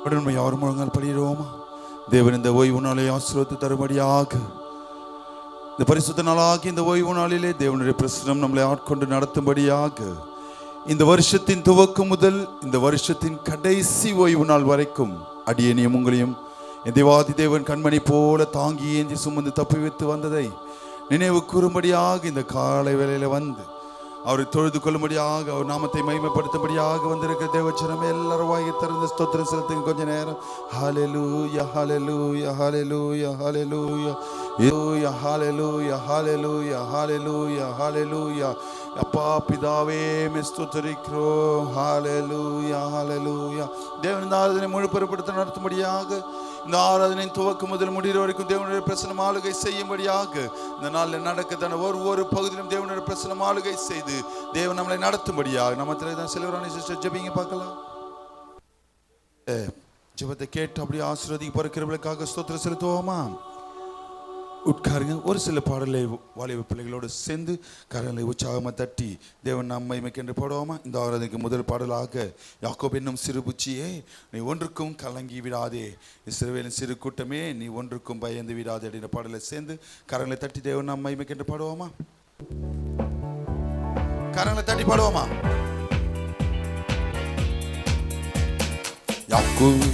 யாரும் முழங்கால் படிடுவோமா? தேவன் இந்த ஓய்வு நாளை ஆசீர்வதித்து தரும்படியாக, இந்த பரிசுத்த நாளாகி இந்த ஓய்வு நாளிலே தேவனுடைய பிரசன்னம் நம்மளை ஆட்கொண்டு நடத்தும்படியாக, இந்த வருஷத்தின் துவக்கம் முதல் இந்த வருஷத்தின் கடைசி ஓய்வு நாள் வரைக்கும் அடியேனையும் உங்களையும் என் தேவாதி தேவன் கண்மணி போல தாங்கி ஏந்தி சுமந்து தப்பி வைத்து வந்ததை நினைவு கூறும்படியாக இந்த காலை வேளையில வந்து அவரை தொழுது கொள்ளும்படியாக, அவர் நாமத்தை மகிமைப்படுத்தும்படியாக வந்திருக்கிற தேவச்சனமே எல்லாரும் வாங்கி திறந்து ஸ்தோத்திரம் செலுத்துங்க. கொஞ்ச நேரம் ஹல்லேலூயா ஹல்லேலூயா ஹல்லேலூயா ஹல்லேலூயா ஹல்லேலூயா ஹல்லேலூயா ஹல்லேலூயா ஹல்லேலூயா. அப்பா பிதாவே ஸ்தோத்திரிக்கிறோம். ஹல்லேலூயா ஹல்லேலூயா. தேவன் இந்த ஆராதனை முழு பொறுப்படுத்த நடத்தும்படியாக, இந்த ஆராதனை துவக்கம் முதல் முடிகிற வரைக்கும் தேவனுடைய பிரசன்னம் ஆளுகை செய்யும்படியாக, இந்த நாளில் நடக்கத்தான ஒவ்வொரு பகுதியிலும் தேவனுடைய பிரசன்னம் ஆளுகை செய்து தேவன் நம்மளை நடத்தும்படியாக, நம்ம தான் செல்வராணி சிஸ்டர் ஜெபிங்க பார்க்கலாம். ஜெபத்தை கேட்டு அப்படியே ஆசீர்வதிக்க பிறக்கிறவர்களுக்காக ஸ்தோத்திரம் செலுத்துவோமா? உட்காருங்க. ஒரு சில பாடலை வாலிப பிள்ளைகளோடு சேர்ந்து கரங்களை உற்சாகமாக தட்டி தேவன் நம்மை மைக்கென்று பாடுவோமா? இந்த ஆராதனைக்கு முதல் பாடலாக யாக்கோபு என்னும் சிறு புச்சியே நீ ஒன்றுக்கும் கலங்கி விடாதே, இஸ்ரவேலின் சிறு கூட்டமே நீ ஒன்றுக்கும் பயந்து விடாதே அப்படின்ற பாடலை சேர்ந்து கரங்களை தட்டி தேவன் நம்மை மைக்கென்று பாடுவோமா? கரங்களை தட்டி பாடுவோமா? யாக்கோபு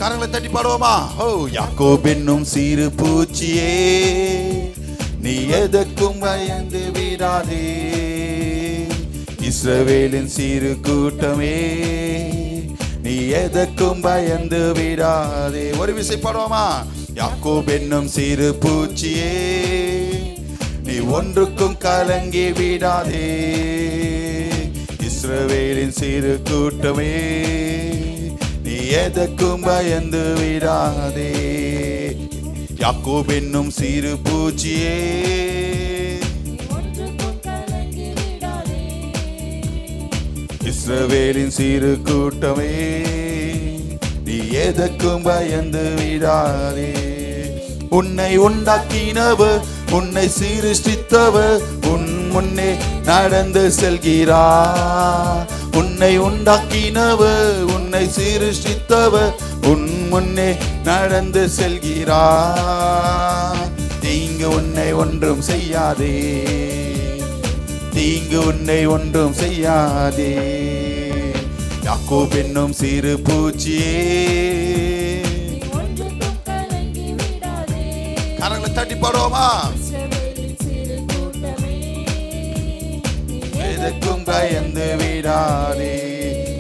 கரங்களை தட்டி பாடுவோமா? ஓ யாக்கோபு என்னும் சிறு பூச்சியே நீ எதற்கும் பயந்து விடாதே, இஸ்ரவேலின் சிறு கூட்டமே நீ எதற்கும் பயந்து விடாதே. ஒரு விசை பாடுவோமா? யாக்கோபு என்னும் சிறு பூச்சியே நீ ஒன்றுக்கும் கலங்கி விடாதே, இஸ்ரவேலின் சிறு கூட்டமே நீ எதற்கும் பயந்து விடாதே. யாக்கோபு என்னும் சிறு பூச்சியே இஸ்ரவேலின் சிறு கூட்டமே நீ எதற்கும் பயந்து விடாதே. உன்னை உண்டாக்கினவர் உன்னை சிருஷ்டித்தவர் உன் முன்னே நடந்து செல்கிறார். உன்னை உண்டாக்கினவர் உன்னை சிருஷ்டித்தவர் உன் முன்னே நடந்து செல்கிறார். தீங்கு உன்னை ஒன்றும் செய்யாதே, தீங்கு உன்னை ஒன்றும் செய்யாதே. யாக்கோபு என்னும் சிறு பூச்சியே கரங்களை தட்டி பாடுவோமா? எதற்கும் பயந்து விடாதே.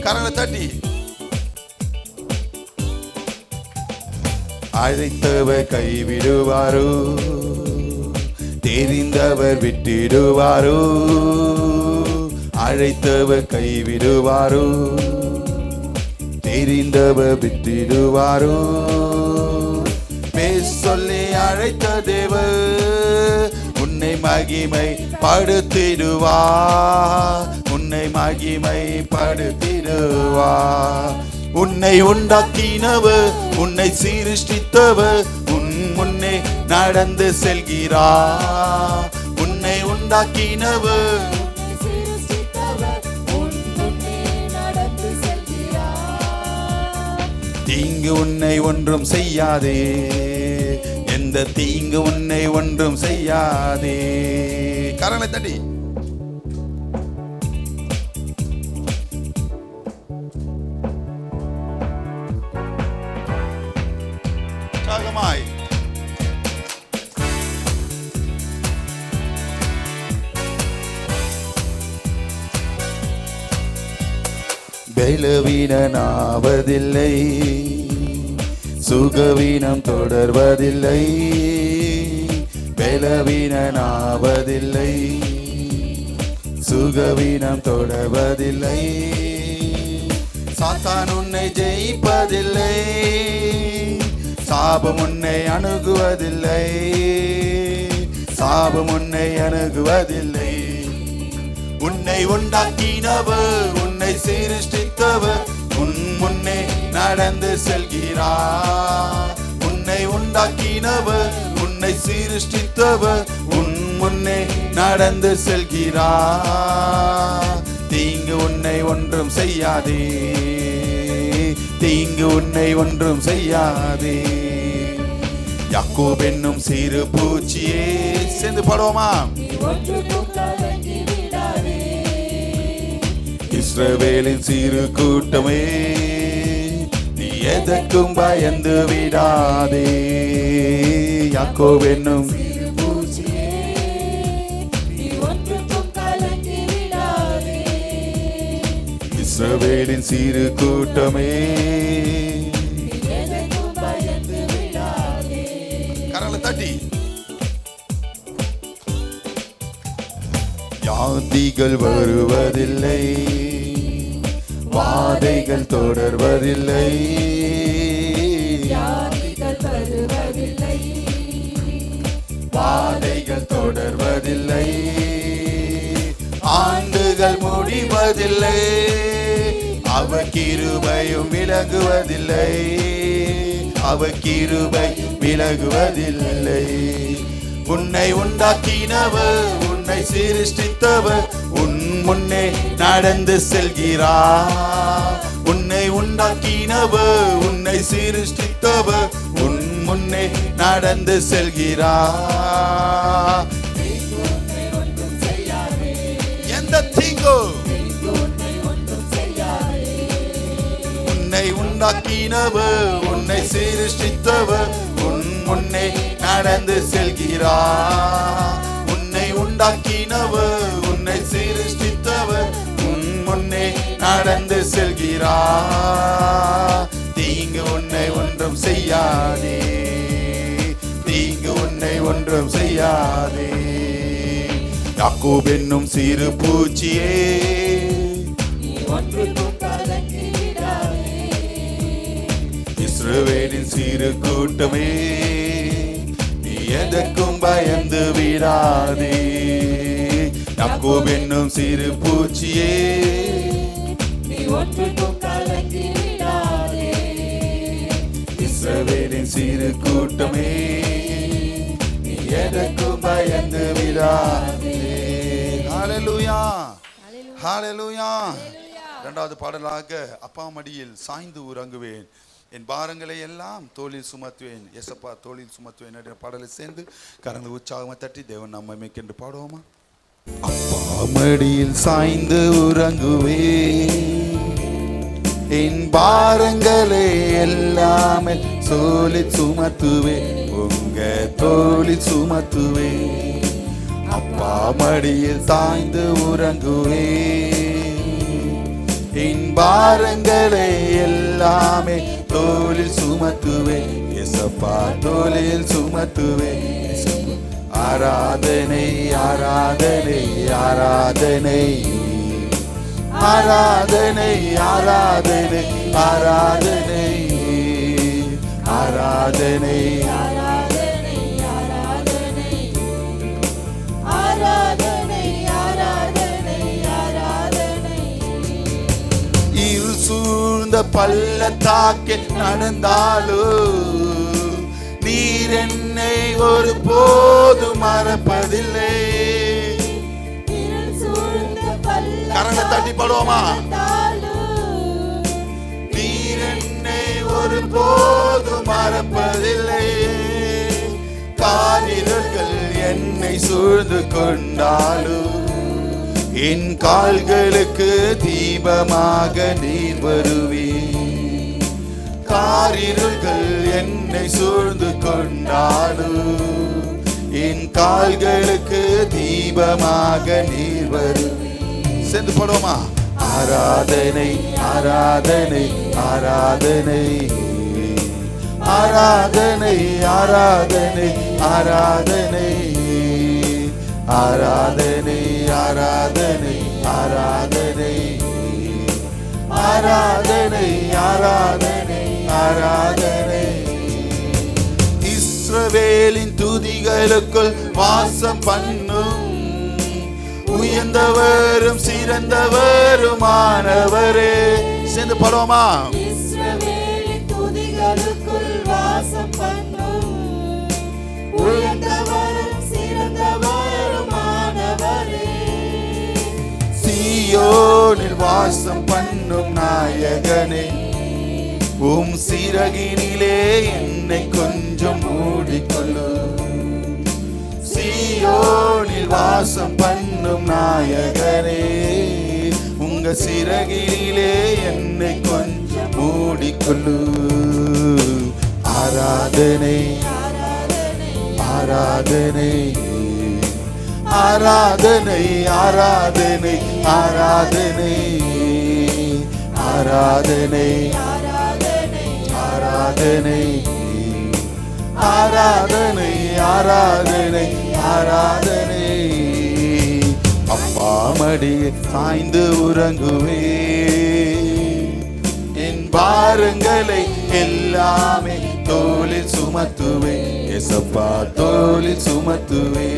கரங்களை தட்டி. அழைத்தவர் கைவிடுவாரோ, தெரிந்தவர் விட்டிடுவாரோ, அழைத்தவர் கைவிடுவாரோ, தெரிந்தவர் விட்டிடுவாரோ. பேச சொல்லி அழைத்த தேவர் உன்னை மகிமை படுத்திடுவார், உன்னை மகிமை படுத்திடுவார். உன்னை உண்டாக்கினவர் உன்னை சிருஷ்டித்தவர் உன் முன்னே நடந்து செல்கிறார். உன்னை உண்டாக்கினவர் தீங்கு உன்னை ஒன்றும் செய்யாதே, எந்த தீங்கு உன்னை ஒன்றும் செய்யாதே. கரங்களை தட்டி. சாகமாய் பலவீனனாவதில்லை, சுகவீனம் தொடர்வதில்லை, பலவீனனாவதில்லை, சுகவீனம் தொடர்வதில்லை. சாத்தான் உன்னை ஜெயிப்பதில்லை, சாபம் உன்னை அணுகுவதில்லை, சாபம் உன்னை அணுகுவதில்லை. உன்னை உண்டாக்கினவர் உன்னை சிருஷ்டித்தவர் உன் முன்னே நடந்து செல்கிறார். உன்னை உன்னை உண்டாக்கினவர், உன்னை சிருஷ்டித்தவர் உன் முன்னே நடந்து செல்கிறார். தீங்கு உன்னை ஒன்றும் செய்யாதே, தீங்கு உன்னை ஒன்றும் செய்யாதே. யாக்கோபு என்னும் சிறு பூச்சியே, சேர்ந்து பாடுவோமா? இஸ்ரவேலின் சிறு கூட்டமே, நீ எதற்கும் பயந்து விடாதே. யாக்கோபு என்னும் இஸ்ரவேலின் சிறு கூட்டமே, கரங்களை தட்டி. வியாதிகள் வருவதில்லை, வாதைகள் தொடர்வதில்லை, வாதைகள் தொடர்வதில்லை, ஆண்டுகள் முடிவதில்லை, அவர் கிருபையும் விலகுவதில்லை, அவர் கிருபை விலகுவதில்லை. உன்னை உண்டாக்கினவர், உன்னை சிருஷ்டித்தவர் உன் முன்னே நடந்து செல்கிறார். உன்னை உண்டாக்கினவர், உன்னை சிருஷ்டித்தவர் உன் முன்னே நடந்து செல்கிறார். எந்த தீங்கோ உன்னை உண்டாக்கினவர், உன்னை சிருஷ்டித்தவர் உன் முன்னே நடந்து செல்கிறார். உன்னை உண்டாக்கினவர், உன்னை சிருஷ்டித்தவர் உன் முன்னே நடந்து செல்கிறார். தீங்கு உன்னை ஒன்றும் செய்யாதே, தீங்கு உன்னை ஒன்றும் செய்யாதே. யாக்கோபு என்னும் சிறு பூச்சியே, இஸ்ரவேலின் சிறு கூட்டமே, நீ எதற்கும் பயந்து விடாதே. யாக்கோபு என்னும் சிறு பூச்சியே, இஸ்ரவேலின் சிறு கூட்டமே, நீ எதற்கும் பயந்து விடாதே. ஹல்லேலூயா, ஹல்லேலூயா. இரண்டாவது பாடலாக அப்பா மடியில் சாய்ந்து உறங்குவேன், என் பாரங்களை எல்லாம் தோளில் சுமத்துவேன். எசப்பா தோளில் சுமத்துவேன் என்ற பாடலை சேர்ந்து கரங்களை உற்சாகமாக தட்டி தேவன் நம்மை மேற்கென்று பாடுவோமா? அப்பா மடியில் சாய்ந்து உறங்குவேன், என் பாரங்களை எல்லாமே தோளில் சுமத்துவேன், உங்க தோளில் சுமத்துவேன். அப்பா மடியில் சாய்ந்து உறங்குவேன், என் பாரங்களை எல்லாமே தோளில் சுமத்துவேன். எசப்பா தோளில் சுமத்துவேன். ஆராதனை ஆராதனை ஆராதனை ஆராதனை ஆராதனை ஆராதனை ஆராதனை சூழ்ந்த பள்ளத்தாக்கில் நடந்தாலும் நீர் என்னை ஒரு போது மறப்பதில்லை. கரங்களை தட்டி பாடுவோமா? நீர் என்னை ஒரு போது மறப்பதில்லை. காரிருள்கள் என்னை சூழ்ந்து கொண்டாலும் என் கால்களுக்கு தீபமாக நீர் வருவீர். காரிருள்கள் என்னை சூழ்ந்து கொண்டாலும் என் கால்களுக்கு தீபமாக நீர் வருவீர். சேர்ந்து பாடுவோமா? ஆராதனை ஆராதனை ஆராதனை ஆராதனை ஆராதனை ஆராதனை ஆராதனை ஆராதனை ஆராதனை ஆராதனை ஆராதனை ஆராதனை. இஸ்ரவேலின் துதிகளுக்குள் வாசம் பண்ணும் உயர்ந்தவரும் சிறந்தவருமானவரே. சேர்ந்து பாடுவோமா? இஸ்ரவேலின் துதிகளுக்குள் வாசம் பண்ணும் உயர்ந்தவரும் சிறந்தவருமானவரே. சீயோனில் வாசம் பண்ணும் நாயகனே, உம் சிறகினிலே என்னை கொஞ்சம் மூடிக்கொள்ளு. சீயோனில் வாசம் பண்ணும் நாயகனே, உங்க சிறகினிலே என்னை கொஞ்சம் மூடிக்கொள்ளு. ஆராதனை ஆராதனை ஆராதனை ஆராதனை ஆராதனை ஆராதனை ஆராதனை ஆராதனை ஆராதனை ஆராதனை. அப்பா மடியை சாய்ந்து உறங்குவே, என் பாரங்களை எல்லாமே தோளில் சுமத்துவே. ஏசப்பா தோளில் சுமத்துவே.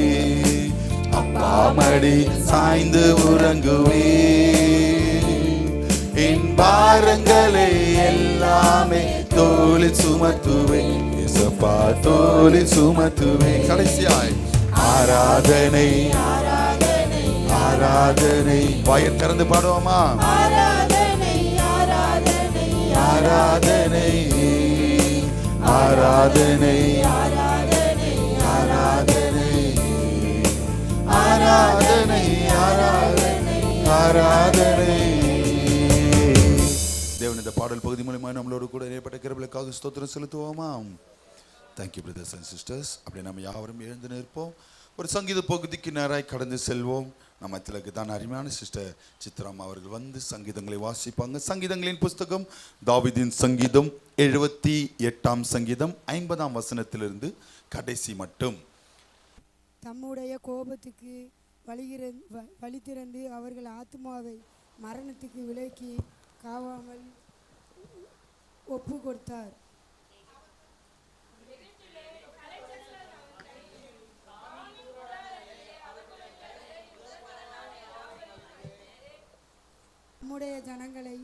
அப்பா மடி சாய்ந்து உறங்குவே, என் பாரங்களை எல்லாமே தோளில் சுமத்துவே. ஏசப்பா தோளில் சுமத்துவே. கடைசியாய் ஆராதனை ஆராதனை. வாயை திறந்து பாடுவோமா? ஆராதனை ஆராதனை ஆராதனை ஆராதனை ஆராதனை ஆராதனை ஆராதனை ஆராதனை ஆராதனை. தேவன் இந்த பாடல் பகுதி மூலமாக நம்மளோடு கூட ஏற்பட்ட கிருபைக்காக ஸ்தோத்திரம் செலுத்துவோமா? Thank you brothers and sisters. அப்படி நம்ம யாவரும் எழுந்து நிற்போம். ஒரு சங்கீத பகுதிக்கு நேராய் கடந்து செல்வோம். நம்ம திலக்கு தான் அருமையான சிஸ்டர் சித்ராம் அவர்கள் வந்து சங்கீதங்களை வாசிப்பாங்க. சங்கீதங்களின் புஸ்தகம் தாவீதின் சங்கீதம் 78ஆம் சங்கீதம் 50ஆம் வசனத்திலிருந்து கடைசி மட்டும். தம்முடைய கோபத்துக்கு வழி திறந்து அவர்கள் ஆத்மாவை மரணத்துக்கு விலக்கி காவாமல் ஒப்பு கொடுத்தார். நம்முடைய ஜனங்களை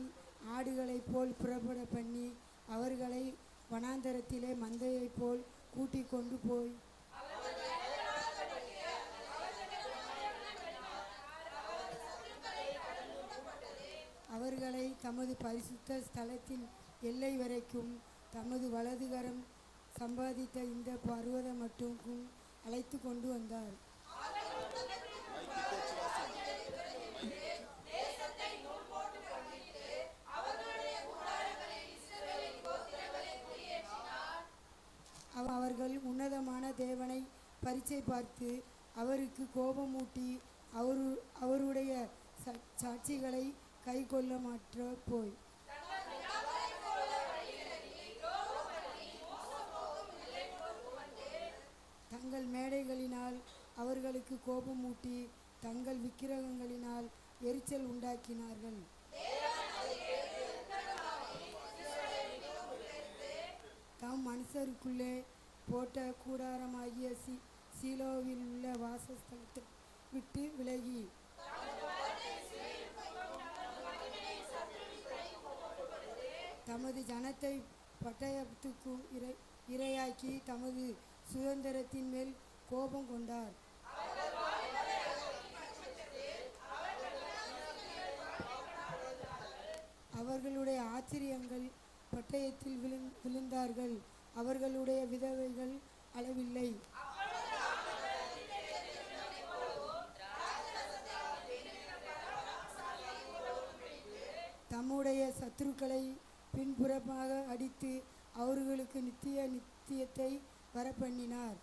ஆடுகளைப் போல் புறப்பட பண்ணி அவர்களை வனாந்தரத்திலே மந்தையைப் போல் கூட்டிக் கொண்டு போய் அவர்களை தமது பரிசுத்த ஸ்தலத்தின் எல்லை வரைக்கும் தமது வலதுகரம் சம்பாதித்த இந்த பர்வதம் மட்டும் அழைத்து கொண்டு வந்தார். அவர்கள் உன்னதமான தேவனை பரீட்சை பார்த்து அவருக்கு கோபமூட்டி அவருடைய சாட்சிகளை கை கொள்ள மாற்ற போய் தங்கள் மேடைகளினால் அவர்களுக்கு கோபமூட்டி தங்கள் விக்கிரகங்களினால் எரிச்சல் உண்டாக்கினார்கள். தாம் மனுஷருக்குள்ளே போட்ட கூடாரமாகிய சீலோவில் உள்ள வாசஸ்தலத்தை விட்டு விலகி தமது ஜனத்தை பட்டயத்துக்கு இரையாக்கி தமது சுதந்திரத்தின் மேல் கோபம் கொண்டார். அவர்களுடைய ஆச்சரியங்கள் பட்டயத்தில் விழுந்தார்கள். அவர்களுடைய விதவைகள் அளவில்லை. தம்முடைய சத்துருக்களை பின்புறமாக அடித்து அவர்களுக்கு நித்தியத்தை வரப்பண்ணினார்.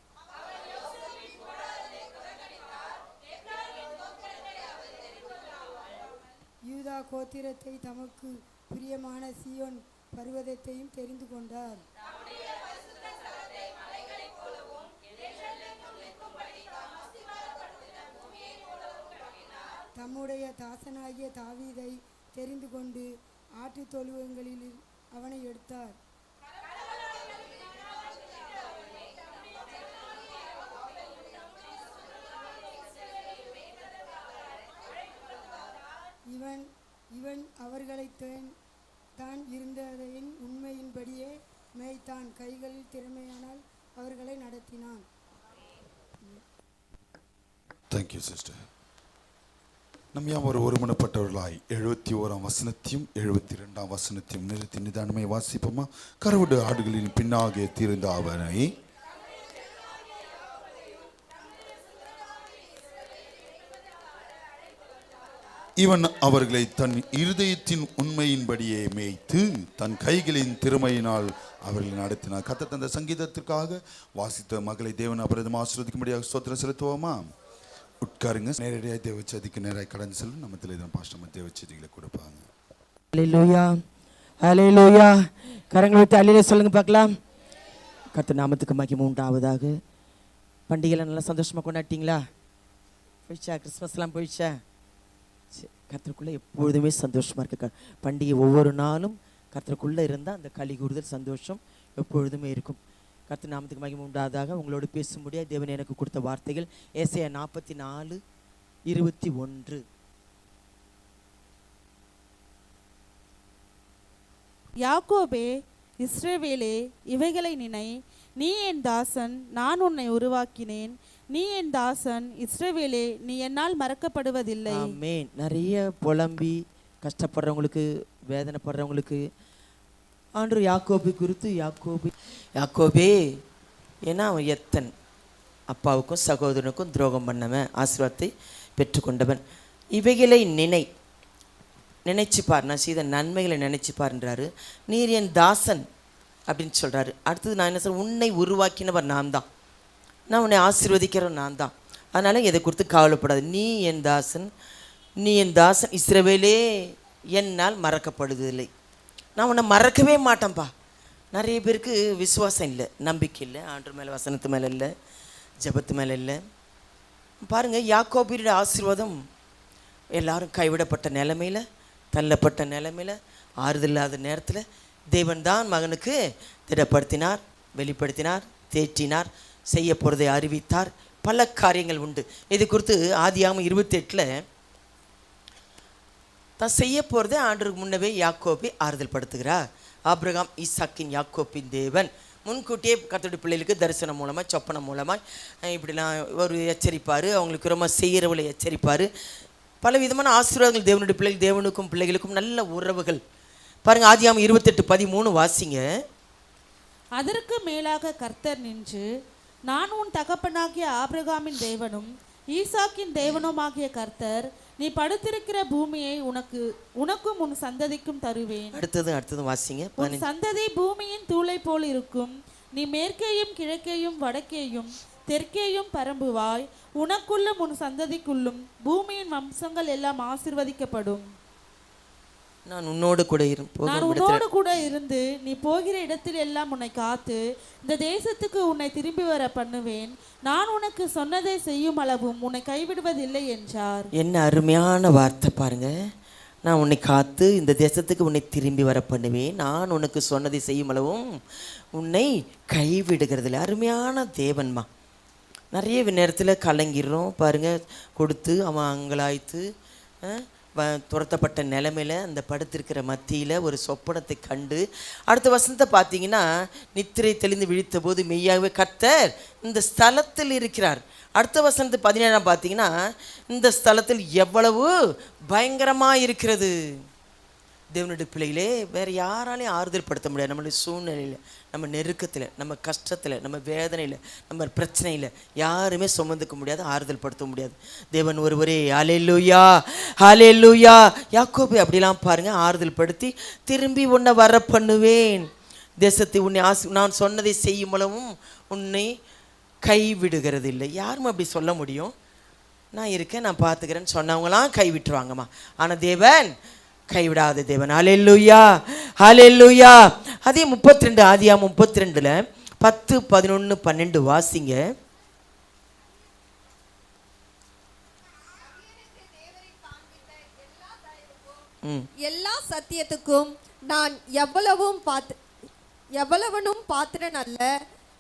யூதா கோத்திரத்தை தமக்கு பிரியமான சீயோன் பர்வதத்தையும் தெரிந்து கொண்டார். தம்முடைய தாசனாகிய தாவீதை தெரிந்து கொண்டு ஆட்டு தொழுவங்களில் அவனை எடுத்தார். இவன் அவர்களை தான் இருந்ததையின் உண்மையின்படியே மேய்த்தான். கைகளில் திறமையானால் அவர்களை நடத்தினான். Thank you sister. நம் யாவரும் ஒருமனப்பட்டவர்களாய் 71 வசனத்தையும் 72 வசனத்தையும் நிறுத்தி நிதானமே வாசிப்போமா? கருவுடு ஆடுகளின் பின்னாக தீர்ந்த அவனை இவன் அவர்களை தன் இருதயத்தின் உண்மையின்படியே மேய்த்து தன் கைகளின் திறமையினால் அவர்களை நடத்தினார். கர்த்தர் தந்த சங்கீதத்திற்காக வாசித்த மகளை தேவன் அபரிதமாக ஆசீர்வதிக்கும்படியாக ஸ்தோத்திரம் செலுத்துவோமா? உட்காருங்க. நேரடியாக தேவச்சதிக்கு நேராக கடந்து செல்லும் நம்மத்தில் இதன் பாஸ்டர் தேவச்சதிகளை கொடுப்பாங்க. ஹல்லேலூயா, ஹல்லேலூயா. கரங்களை விட்டு அல்லேலூயா சொல்லுங்க பார்க்கலாம். கர்த்தர் நாமத்துக்கு மகிமை உண்டாவதாக. பண்டிகைலாம் நல்லா சந்தோஷமாக கொண்டாட்டிங்களா? போயிடுச்சா? கிறிஸ்மஸ்லாம் போயிடுச்சா? கர்த்தருக்குள்ளே எப்பொழுதுமே சந்தோஷமாக இருக்க பண்டிகை ஒவ்வொரு நாளும் கர்த்தருக்குள்ளே இருந்தால் அந்த களி கூறுதல் சந்தோஷம் எப்பொழுதுமே இருக்கும். கர்த்தர் நாமத்துக்கு மகிமை உண்டாதாக. உங்களோடு பேசும்படியாக தேவன் எனக்கு கொடுத்த வார்த்தைகள் ஏசாயா 44:21. யாக்கோபே, இஸ்ரவேலே, இவைகளை நினை. நீ என் தாசன், நான் உன்னை உருவாக்கினேன். நீ என் தாசன், இஸ்ரவேலே, நீ என்னால் மறக்கப்படுவதில்லை. ஆமென். நிறைய புலம்பி கஷ்டப்படுறவங்களுக்கு, வேதனைப்படுறவங்களுக்கு ஆண்டவர் யாக்கோபு குறித்து யாக்கோபே ஏன்னா அவன் எத்தன் அப்பாவுக்கும் சகோதரனுக்கும் துரோகம் பண்ணவன், ஆசீர்வாதத்தை பெற்றுக்கொண்டவன். இவைகளை நினைச்சுப்பார், நான் செய்த நன்மைகளை நினைச்சுப்பார்ன்றாரு. நீர் என் தாசன் அப்படின்னு சொல்கிறாரு. அடுத்தது நான் என்ன சொல்கிறேன், உன்னை உருவாக்கினவர் நான் தான், நான் உன்னை ஆசீர்வதிக்கிறவன் நான் தான். அதனால் இதை குறித்து கவலைப்படாது. நீ என் தாசன் இஸ்ரவேலே, என்னால் மறக்கப்படுவதில்லை. நான் உன்னை மறக்கவே மாட்டேன்ப்பா. நிறைய பேருக்கு விசுவாசம் இல்லை, நம்பிக்கை இல்லை, ஆண்டவர் மேலே, வசனத்து மேலே இல்லை, ஜபத்து மேலே இல்லை. பாருங்கள், யாக்கோபியோட ஆசீர்வாதம் எல்லாரும் கைவிடப்பட்ட நிலைமையில், தள்ளப்பட்ட நிலைமையில், ஆறுதல் இல்லாத நேரத்தில் தேவன் தான் மகனுக்கு திடப்படுத்தினார், வெளிப்படுத்தினார், தேற்றினார், செய்ய போகிறதை அறிவித்தார். பல காரியங்கள் உண்டு. இது குறித்து ஆதியாகமம் 28 தான் செய்ய போகிறதே ஆண்டவருக்கு முன்னவே யாக்கோபை ஆறுதல் படுத்துகிறார். ஆபிரகாம், ஈசாக்கின், யாக்கோப்பின் தேவன் முன்கூட்டியே கர்த்தருடைய பிள்ளைகளுக்கு தரிசனம் மூலமாக, சொப்பனம் மூலமாக இப்படிலாம் ஒரு எச்சரிப்பார். அவங்களுக்கு ரொம்ப செய்கிறவளை எச்சரிப்பார். பல விதமான ஆசீர்வாதங்கள் தேவனுடைய பிள்ளைகள், தேவனுக்கும் பிள்ளைகளுக்கும் நல்ல உறவுகள். பாருங்கள், ஆதியாகமம் 28:13 வாசிங்க. அதற்கு மேலாக கர்த்தர் நின்று, நான் உன் தகப்பனாகிய ஆபிரகாமின் தேவனும் ஈசாக்கின் தேவனுமாகிய கர்த்தர், நீ படுத்திருக்கிற பூமியை உனக்கும் உன் சந்ததிக்கும் தருவேன். அடுத்தது வாசிங்க. உன் சந்ததி பூமியின் தூளை போல் இருக்கும். நீ மேற்கேயும் கிழக்கேயும் வடக்கேயும் தெற்கேயும் பரம்புவாய். உனக்குள்ளும் உன் சந்ததிக்குள்ளும் பூமியின் வம்சங்கள் எல்லாம் ஆசீர்வதிக்கப்படும். நான் உன்னோடு கூட இருந்து நீ போகிற இடத்தில் எல்லாம் உன்னை காத்து இந்த தேசத்துக்கு உன்னை திரும்பி வர பண்ணுவேன். நான் உனக்கு சொன்னதை செய்யும் அளவும் உன்னை கைவிடுவதில்லை என்றார். என்ன அருமையான வார்த்தை பாருங்க. நான் உன்னை காத்து இந்த தேசத்துக்கு உன்னை திரும்பி வர பண்ணுவேன், நான் உனக்கு சொன்னதை செய்யும் அளவும் உன்னை கைவிடுகிறதில்லை. அருமையான தேவன்மா. நிறைய நேரத்தில் கலங்கிடுறோம் பாருங்க. கொடுத்து அவன் அங்கலாய்த்து துரத்தப்பட்ட நிலைமையில் அந்த படுத்திருக்கிற மத்தியில் ஒரு சொப்பனத்தை கண்டு, அடுத்த வசனத்தை பார்த்தீங்கன்னா, நித்திரை தெளிந்து விழித்த போது மெய்யாகவே கர்த்தர் இந்த ஸ்தலத்தில் இருக்கிறார். அடுத்த வசனத்தை 17 பார்த்தீங்கன்னா, இந்த ஸ்தலத்தில் எவ்வளவு பயங்கரமாக இருக்கிறது. தேவனுடைய பிள்ளைகளே, வேறு யாராலையும் ஆறுதல் படுத்த முடியாது. நம்மளுடைய சூழ்நிலையில், நம்ம நெருக்கத்தில், நம்ம கஷ்டத்தில், நம்ம வேதனையில், நம்ம பிரச்சனையில் யாருமே சுமந்துக்க முடியாது, ஆறுதல் படுத்த முடியாது. தேவன் ஒருவரே. ஹல்லேலூயா, ஹல்லேலூயா. யாக்கோபு அப்படிலாம் பாருங்கள், ஆறுதல் படுத்தி திரும்பி உன்னை வர பண்ணுவேன், தேசத்தை உன்னை நான் சொன்னதை செய்யும் அளவும் உன்னை கைவிடுகிறது இல்லை. யாரும் அப்படி சொல்ல முடியும்? நான் இருக்கேன், நான் பார்த்துக்கிறேன்னு சொன்னவங்களாம் கைவிட்டுருவாங்கம்மா. ஆனால் தேவன் கைவிடாத தேவன். ஹல்லேலூயா, ஹல்லேலூயா. அதே 32 ஆதியாகமம் 32 10, 11, 12 வாசிங்க. எல்லா சத்தியத்துக்கும் நான் எவ்வளவனும் பாத்திரன் அல்ல.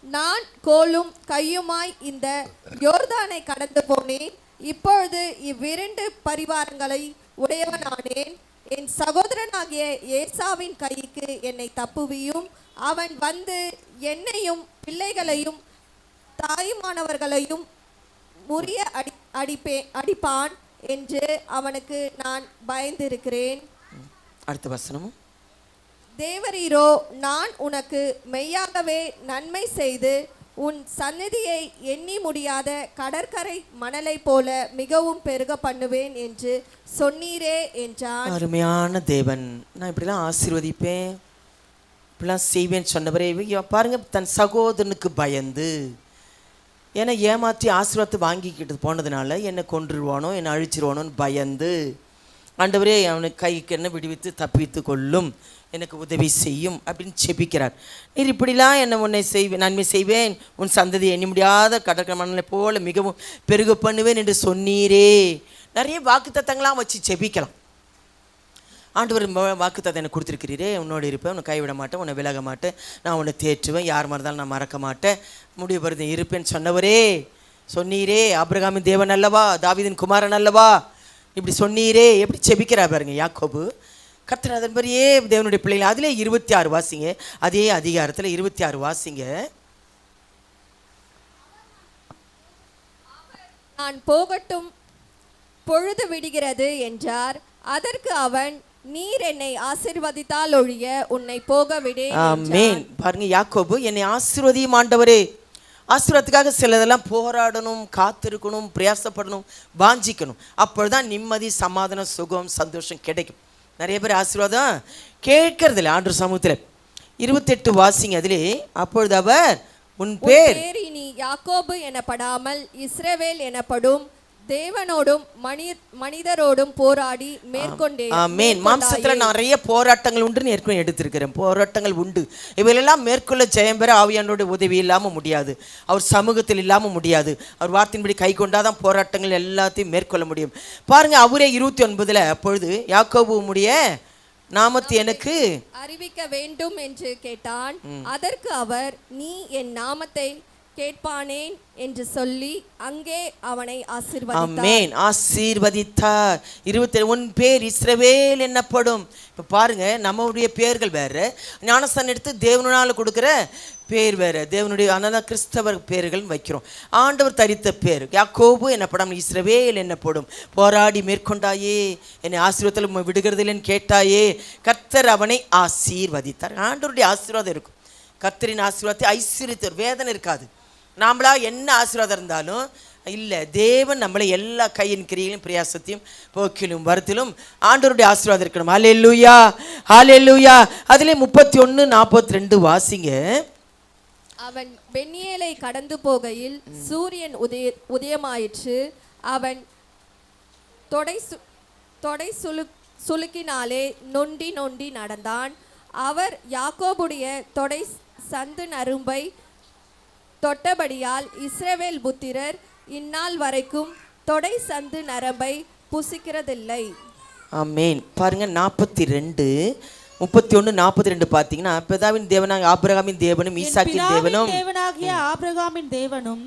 நான் கோலும் கையுமாய் இந்த யோர்தானை கடந்து போனேன். இப்பொழுது இவ்விரண்டு பரிவாரங்களை உடையவனானேன். என் சகோதரனாகிய ஏசாவின் கைக்கு என்னை தப்புவியும். அவன் வந்து என்னையும் பிள்ளைகளையும் தாயுமானவர்களையும் அடிப்பான் என்று அவனுக்கு நான் பயந்திருக்கிறேன். அடுத்த வசனமும், தேவரீரோ நான் உனக்கு மெய்யாகவே நன்மை செய்து உன் சந்நிதியை எண்ணி முடியாத கடற்கரை மணலை போல மிகவும் பெருக பண்ணுவேன் என்று சொன்னீரே என்றான். அருமையான தேவன், நான் இப்படிலாம் ஆசீர்வதிப்பேன், இப்படிலாம் செய்வேன்னு சொன்னவரே பாருங்க, தன் சகோதரனுக்கு பயந்து, என்னை ஏமாற்றி ஆசீர்வாதத்தை வாங்கிக்கிட்டு போனதுனால என்னை கொன்றுருவானோ என்னை அழிச்சிருவானோன்னு பயந்து, ஆண்டவரே அவனுக்கு கைக்கு என்ன விடுவித்து தப்பித்து கொள்ளும், எனக்கு உதவி செய்யும் அப்படின்னு செபிக்கிறார். நீர் இப்படிலாம் என்னை உன்னை செய்வேன், நன்மை செய்வேன், உன் சந்ததியை எண்ணி முடியாத கடற்கரை மணலை போல மிகவும் பெருக பண்ணுவேன் என்று சொன்னீரே. நிறைய வாக்குத்தத்தங்களாம் வச்சு செபிக்கலாம். ஆண்டவர் வாக்குத்தத்தம் எனக்கு கொடுத்துருக்கிறீரே, உன்னோடு இருப்பேன், உன்னை கைவிட மாட்டேன், உன்னை விலக மாட்டேன், நான் உன்னை தேற்றுவேன், யார் மாதிரி இருந்தாலும் நான் மறக்க மாட்டேன், முடிவு வருது இருப்பேன்னு சொன்னவரே, சொன்னீரே, ஆபிரகாமின் தேவன் அல்லவா, தாவீதின் குமாரன் அல்லவா, இப்படி சொன்னீரே. எப்படி செபிக்கிறா பாருங்க யாக்கோபு. கர்த்தர் அதன்படியே தேவனுடைய பிள்ளைகள். அதிலே 26 வாசிங்க, அதே அதிகாரத்தில் 26 வாசிங்க. நான் போகட்டும், பொழுது விடுகிறது என்றார். அதற்கு அவன், நீர் என்னை ஆசீர்வதித்தால் ஒழிய உன்னை போக விடேன். ஆமென். பாருங்க யாக்கோபு, என்னை ஆசீர்வதியும் ஆண்டவரே. ஆசீர்வாதத்துக்காக சிலதெல்லாம் போராடணும், காத்திருக்கணும், பிரயாசப்படணும், வாஞ்சிக்கணும். அப்பொழுதுதான் நிம்மதி, சமாதானம், சுகம், சந்தோஷம் கிடைக்கும். நிறைய பேர் ஆசீர்வாதம் கேட்கறதில்ல ஆண்டவர் சமூகத்தில். 28 வாசிங்க அதிலே. அப்பொழுது அவர், உன் பேர் இனி யாக்கோபு எனப்படாமல் இஸ்ரவேல் எனப்படும், தேவனோடும் மனிதரோடும் போராடி மேற்கொண்டே. ஆமென். மாம்சத்துல நிறைய போராட்டங்கள் உண்டுன்னு ஏற்கனவே எடுத்திருக்கிறேன். போராட்டங்கள் உண்டு, இவையெல்லாம் மேற்கொள்ள ஜெயம் பெற ஆவியானோட உதவி இல்லாமல் முடியாது, அவர் சமூகத்தில் இல்லாமல் முடியாது. அவர் வார்த்தையின்படி கை கொண்டாதான் போராட்டங்கள் எல்லாத்தையும் மேற்கொள்ள முடியும். பாருங்க, அவரே 29, அப்பொழுது யாக்கோபு உம்முடைய நாமத்தை எனக்கு அறிவிக்க வேண்டும் என்று கேட்டான். அதற்கு அவர், நீ என் நாமத்தை கேட்பானேன் என்று சொல்லி அங்கே அவனை ஆசீர்வதித்தார். ஆமென். ஆசீர்வதித்தார். 27, உன் பேர் இஸ்ரவேல் என்னப்படும். இப்போ பாருங்க, நம்மளுடைய பேர்கள் வேற, ஞானஸ்தானம் எடுத்து தேவனால் கொடுக்குற பேர் வேற, தேவனுடைய அனதா கிறிஸ்தவர் பேர்கள் வைக்கிறோம். ஆண்டவர் தரித்த பேர் யாக்கோபு என்னப்படும், இஸ்ரவேல் என்னப்படும். போராடி மேற்கொண்டாயே, என்னை ஆசீர்வாதத்தில் விடுகிறதில்லைன்னு கேட்டாயே, கர்த்தர் அவனை ஆசீர்வதித்தார். ஆண்டவருடைய ஆசீர்வாதம் இருக்கும். கர்த்தரின் ஆசீர்வாதத்தை ஐஸ்வர்யத்தர் வேதனை இருக்காது. நாமளா என்ன ஆசீர்வாதம் இருந்தாலும் இல்லை, தேவன் நம்மளை எல்லா கையின் கிரியிலும் பிரயாசத்தையும் போக்கிலும் வருத்திலும் ஆண்டவருடைய ஆசீர்வாதம் இருக்கணும். ஹல்லேலூயா, ஹல்லேலூயா. அதிலே 31-42 வாசிங்க. அவன் பென்னியேலை கடந்து போகையில் சூரியன் உதயமாயிற்று. அவன் தொடை சுளுக்கினாலே நொண்டி நொண்டி நடந்தான். அவர் யாக்கோபுடைய தொடை சந்து நரும்பை தொட்டபடியால் இஸ்ரவேல் புத்திரர் இந்நாள் வரைக்கும் தொடை சந்து நரம்பை புசிக்கிறதில்லை. ஆமென். பாருங்க 42, 31, 42 பார்த்தீங்கன்னா, பிதாவின் தேவனாகிய ஆபிரகாமின் தேவனும் ஈசாக்கின் தேவனும், தேவனாகிய ஆபிரகாமின் தேவனும்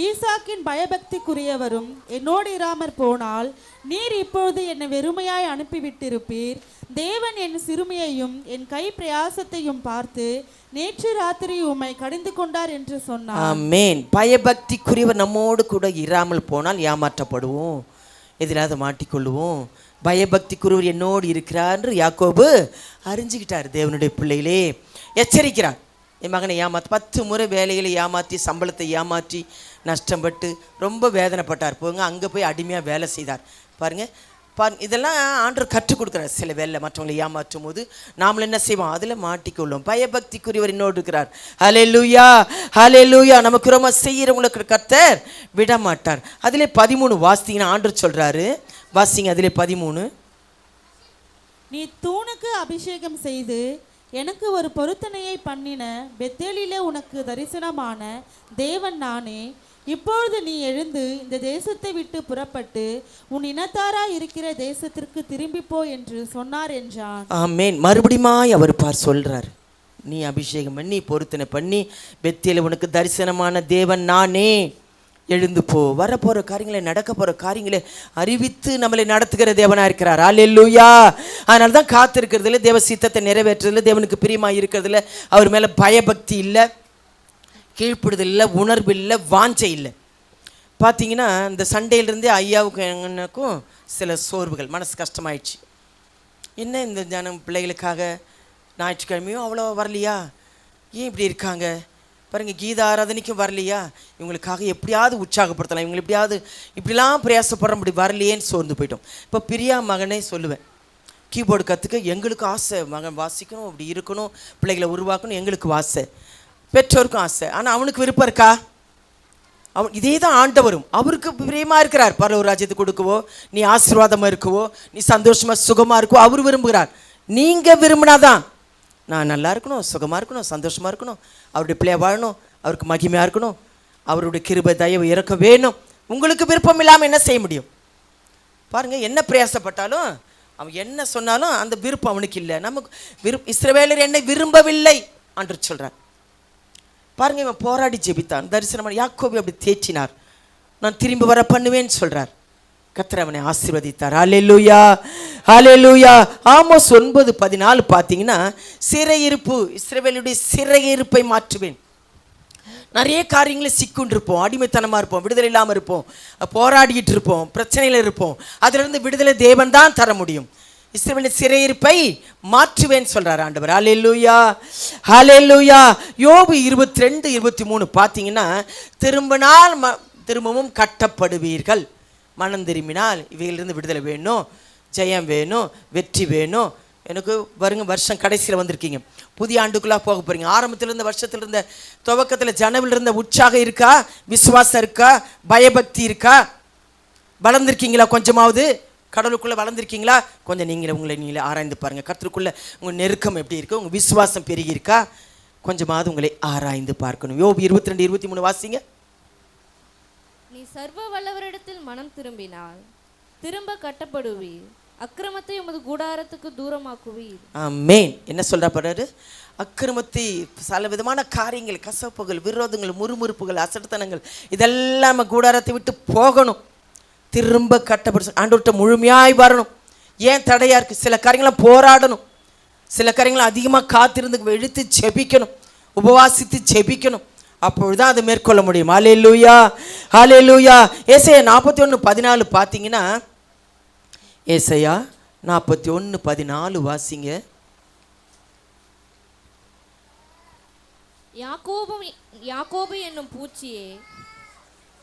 ஈசாக்கின் பயபக்திக்குரியவரும் என்னோடு இராமற் போனால் நீர் இப்பொழுது என்னை வெறுமையாய் அனுப்பிவிட்டிருப்பீர். தேவன் என் சிறுமியையும் என் கை பிரயாசத்தையும் பார்த்து நேற்று ராத்திரி உம்மை கடிந்து கொண்டார் என்று சொன்னார். ஆமென். பயபக்திக்குரியவர் நம்மோடு கூட இராமல் போனால் ஏமாற்றப்படுவோம், எதிராக மாட்டிக்கொள்ளுவோம். பயபக்திக்குரியவர் என்னோடு இருக்கிறார் என்று யாக்கோபு அறிஞ்சுக்கிட்டார். தேவனுடைய பிள்ளைகளே, எச்சரிக்கிறார். என் மகனை ஏமாற்றி 10 முறை வேலைகளை ஏமாற்றி, சம்பளத்தை ஏமாற்றி, நஷ்டப்பட்டு ரொம்ப வேதனைப்பட்டார். போங்க, அங்கே போய் அடிமையாக வேலை செய்தார். பாருங்கள், இதெல்லாம் ஆண்டவர் கற்றுக் கொடுக்குறார். சில வேலை மற்றவங்களை ஏமாற்றும் போது நாமளும் என்ன செய்வோம், அதில் மாட்டிக்கொள்ளும். பயபக்திக்குரியவர் இன்னோடு இருக்கிறார். ஹல்லேலூயா, ஹல்லேலூயா. நமக்கு ரொம்ப செய்கிறவங்களுக்கு கர்த்தர் விட மாட்டார். அதிலே 13 வாசித்தீங்கன்னா ஆண்டவர் சொல்கிறாரு, வாசிங்க அதிலே 13. நீ தூணுக்கு அபிஷேகம் செய்து எனக்கு ஒரு பொருத்தனையை பண்ணின பெத்தேலிலே உனக்கு தரிசனமான தேவன் நானே. இப்பொழுது நீ எழுந்து இந்த தேசத்தை விட்டு புறப்பட்டு உன் இனத்தாராய் இருக்கிற தேசத்திற்கு திரும்பி போ என்று சொன்னார் என்றான். ஆமென். மறுபடியுமாய் அவர் சொல்றார், நீ அபிஷேகம் பண்ணி பொருத்தனை பண்ணி பெத்தேலில் உனக்கு தரிசனமான தேவன் நானே, எழுந்து போ. வரப்போகிற காரியங்களை, நடக்க போகிற காரியங்களை அறிவித்து நம்மளை நடத்துகிற தேவனாக இருக்கிறார். அல்லேலூயா. அதனால தான் காத்திருக்கிறதுல, தேவ சித்தத்தை நிறைவேற்றுறதுல, தேவனுக்கு பிரியமாக இருக்கிறதுல அவர் மேலே பயபக்தி இல்லை, கீழ்ப்படுதல் இல்லை, உணர்வு இல்லை, வாஞ்சை இல்லை. பார்த்தீங்கன்னா இந்த சண்டேலேருந்தே ஐயாவுக்கும் எனக்கும் சில சோர்வுகள், மனசு கஷ்டமாயிடுச்சு. என்ன இந்த ஜனம் பிள்ளைகளுக்காக ஞாயிற்றுக்கிழமையும் அவ்வளோ வரலையா, ஏன் இப்படி இருக்காங்க பாருங்கள், கீத ஆராதனைக்கும் வரலையா, இவங்களுக்காக எப்படியாவது உற்சாகப்படுத்தலாம், இவங்களை எப்படியாவது இப்படிலாம் பிரயாசப்படுற இப்படி வரலையேன்னு சோர்ந்து போயிட்டோம். இப்போ பிரியா மகனே சொல்லுவேன், கீபோர்டு கற்றுக்க எங்களுக்கு ஆசை, மகன் வாசிக்கணும், அப்படி இருக்கணும், பிள்ளைகளை உருவாக்கணும், எங்களுக்கு ஆசை, பெற்றோருக்கும் ஆசை. ஆனால் அவனுக்கு விருப்பம் இருக்கா? அவன் இதே தான் ஆண்டவரும் அவருக்கு பிரியமாக இருக்கிறார். பரலோக ராஜ்யத்தை கொடுக்கவோ, நீ ஆசீர்வாதமாக இருக்கவோ, நீ சந்தோஷமாக சுகமாக இருக்கவோ அவர் விரும்புகிறார். நீங்கள் விரும்பினாதான் நான் நல்லா இருக்கணும், சுகமாக இருக்கணும், சந்தோஷமாக இருக்கணும், அவருடைய பிள்ளையாக வாழணும், அவருக்கு மகிமையாக இருக்கணும், அவருடைய கிருபை தயவு இறக்க வேணும். உங்களுக்கு விருப்பம் இல்லாமல் என்ன செய்ய முடியும்? பாருங்கள், என்ன பிரயாசப்பட்டாலும் அவன் என்ன சொன்னாலும் அந்த விருப்பம் அவனுக்கு இல்லை. நமக்கு இஸ்ரவேலர் என்னை விரும்பவில்லை என்று சொல்கிறார். பாருங்க, இவன் போராடி ஜெபித்தான், தரிசனம் யாக்கோபை அப்படி தேய்ச்சினார், நான் திரும்பி வர பண்ணுவேன்னு சொல்றார். கர்த்தர் அவனை ஆசீர்வதித்தார். ஹல்லேலூயா, ஹல்லேலூயா. ஆமோஸ் 9:14 பார்த்தீங்கன்னா, சிறையிருப்பு, இஸ்ரவேலுடைய சிறையிருப்பை மாற்றுவேன். நிறைய காரியங்களை சிக்குண்டிருப்போம், அடிமைத்தனமாக இருப்போம், விடுதலை இல்லாமல் இருப்போம், போராடிட்டு இருப்போம், பிரச்சனையில் இருப்போம். அதிலிருந்து விடுதலை தேவன் தான் தர முடியும். இஸ்ரவேலின் சிறையிருப்பை மாற்றுவேன் சொல்றார் ஆண்டவர். ஹல்லேலூயா, ஹல்லேலூயா. யோபு 22:23 பார்த்தீங்கன்னா, திரும்பவும் கட்டப்படுவீர்கள், மனம் திரும்பினால் இவையிலிருந்து விடுதலை வேணும், ஜெயம் வேணும், வெற்றி வேணும். எனக்கு வருங்க, வருஷம் கடைசியில் வந்திருக்கீங்க, புதிய ஆண்டுக்குள்ளாக போக போகிறீங்க. ஆரம்பத்தில் இருந்த வருஷத்தில் இருந்த துவக்கத்தில் ஜனவில் இருந்த உற்சாகம் இருக்கா, விசுவாசம் இருக்கா, பயபக்தி இருக்கா? வளர்ந்துருக்கீங்களா? கொஞ்சமாவது கடவுளுக்குள்ளே வளர்ந்துருக்கீங்களா? கொஞ்சம் நீங்களே ஆராய்ந்து பாருங்கள். கர்த்தருக்குள்ளே உங்கள் நெருக்கம் எப்படி இருக்குது, உங்கள் விசுவாசம் பெருகி இருக்கா? கொஞ்சமாவது உங்களை ஆராய்ந்து பார்க்கணும். யோபு 22:23 வாசிங்க. நீ சர்வ வல்லவரிடத்தில் மனம் திரும்பினால் திரும்ப கட்டப்படுவீர், அக்கிரமத்தை உமது கூடாரத்துக்கு தூரமாக்குவீர். ஆமென். என்ன சொல்றா பாரு, அக்கிரமத்தை, சில விதமான காரியங்கள், கசப்புகள், விரோதங்கள், முறுமுறுப்புகள், அசட்டத்தனங்கள், இதெல்லாம் நம்ம கூடாரத்தை விட்டு போகணும், திரும்ப கட்டப்படு, ஆண்டவர்கிட்ட முழுமையாய் வரணும். ஏன் தடையா இருக்கு? சில காரியங்களாம் போராடணும், சில காரியங்களும் அதிகமாக காத்திருந்து எழுத்து ஜெபிக்கணும், உபவாசித்து ஜெபிக்கணும், அப்பொழுதுதான் அதை மேற்கொள்ள முடியும். ஹல்லேலூயா, ஹல்லேலூயா. ஏசாயா 41:14 பார்த்தீங்கன்னா, ஏசாயா 41:14 வாசிங்க. யாக்கோபு என்னும் பூச்சியே,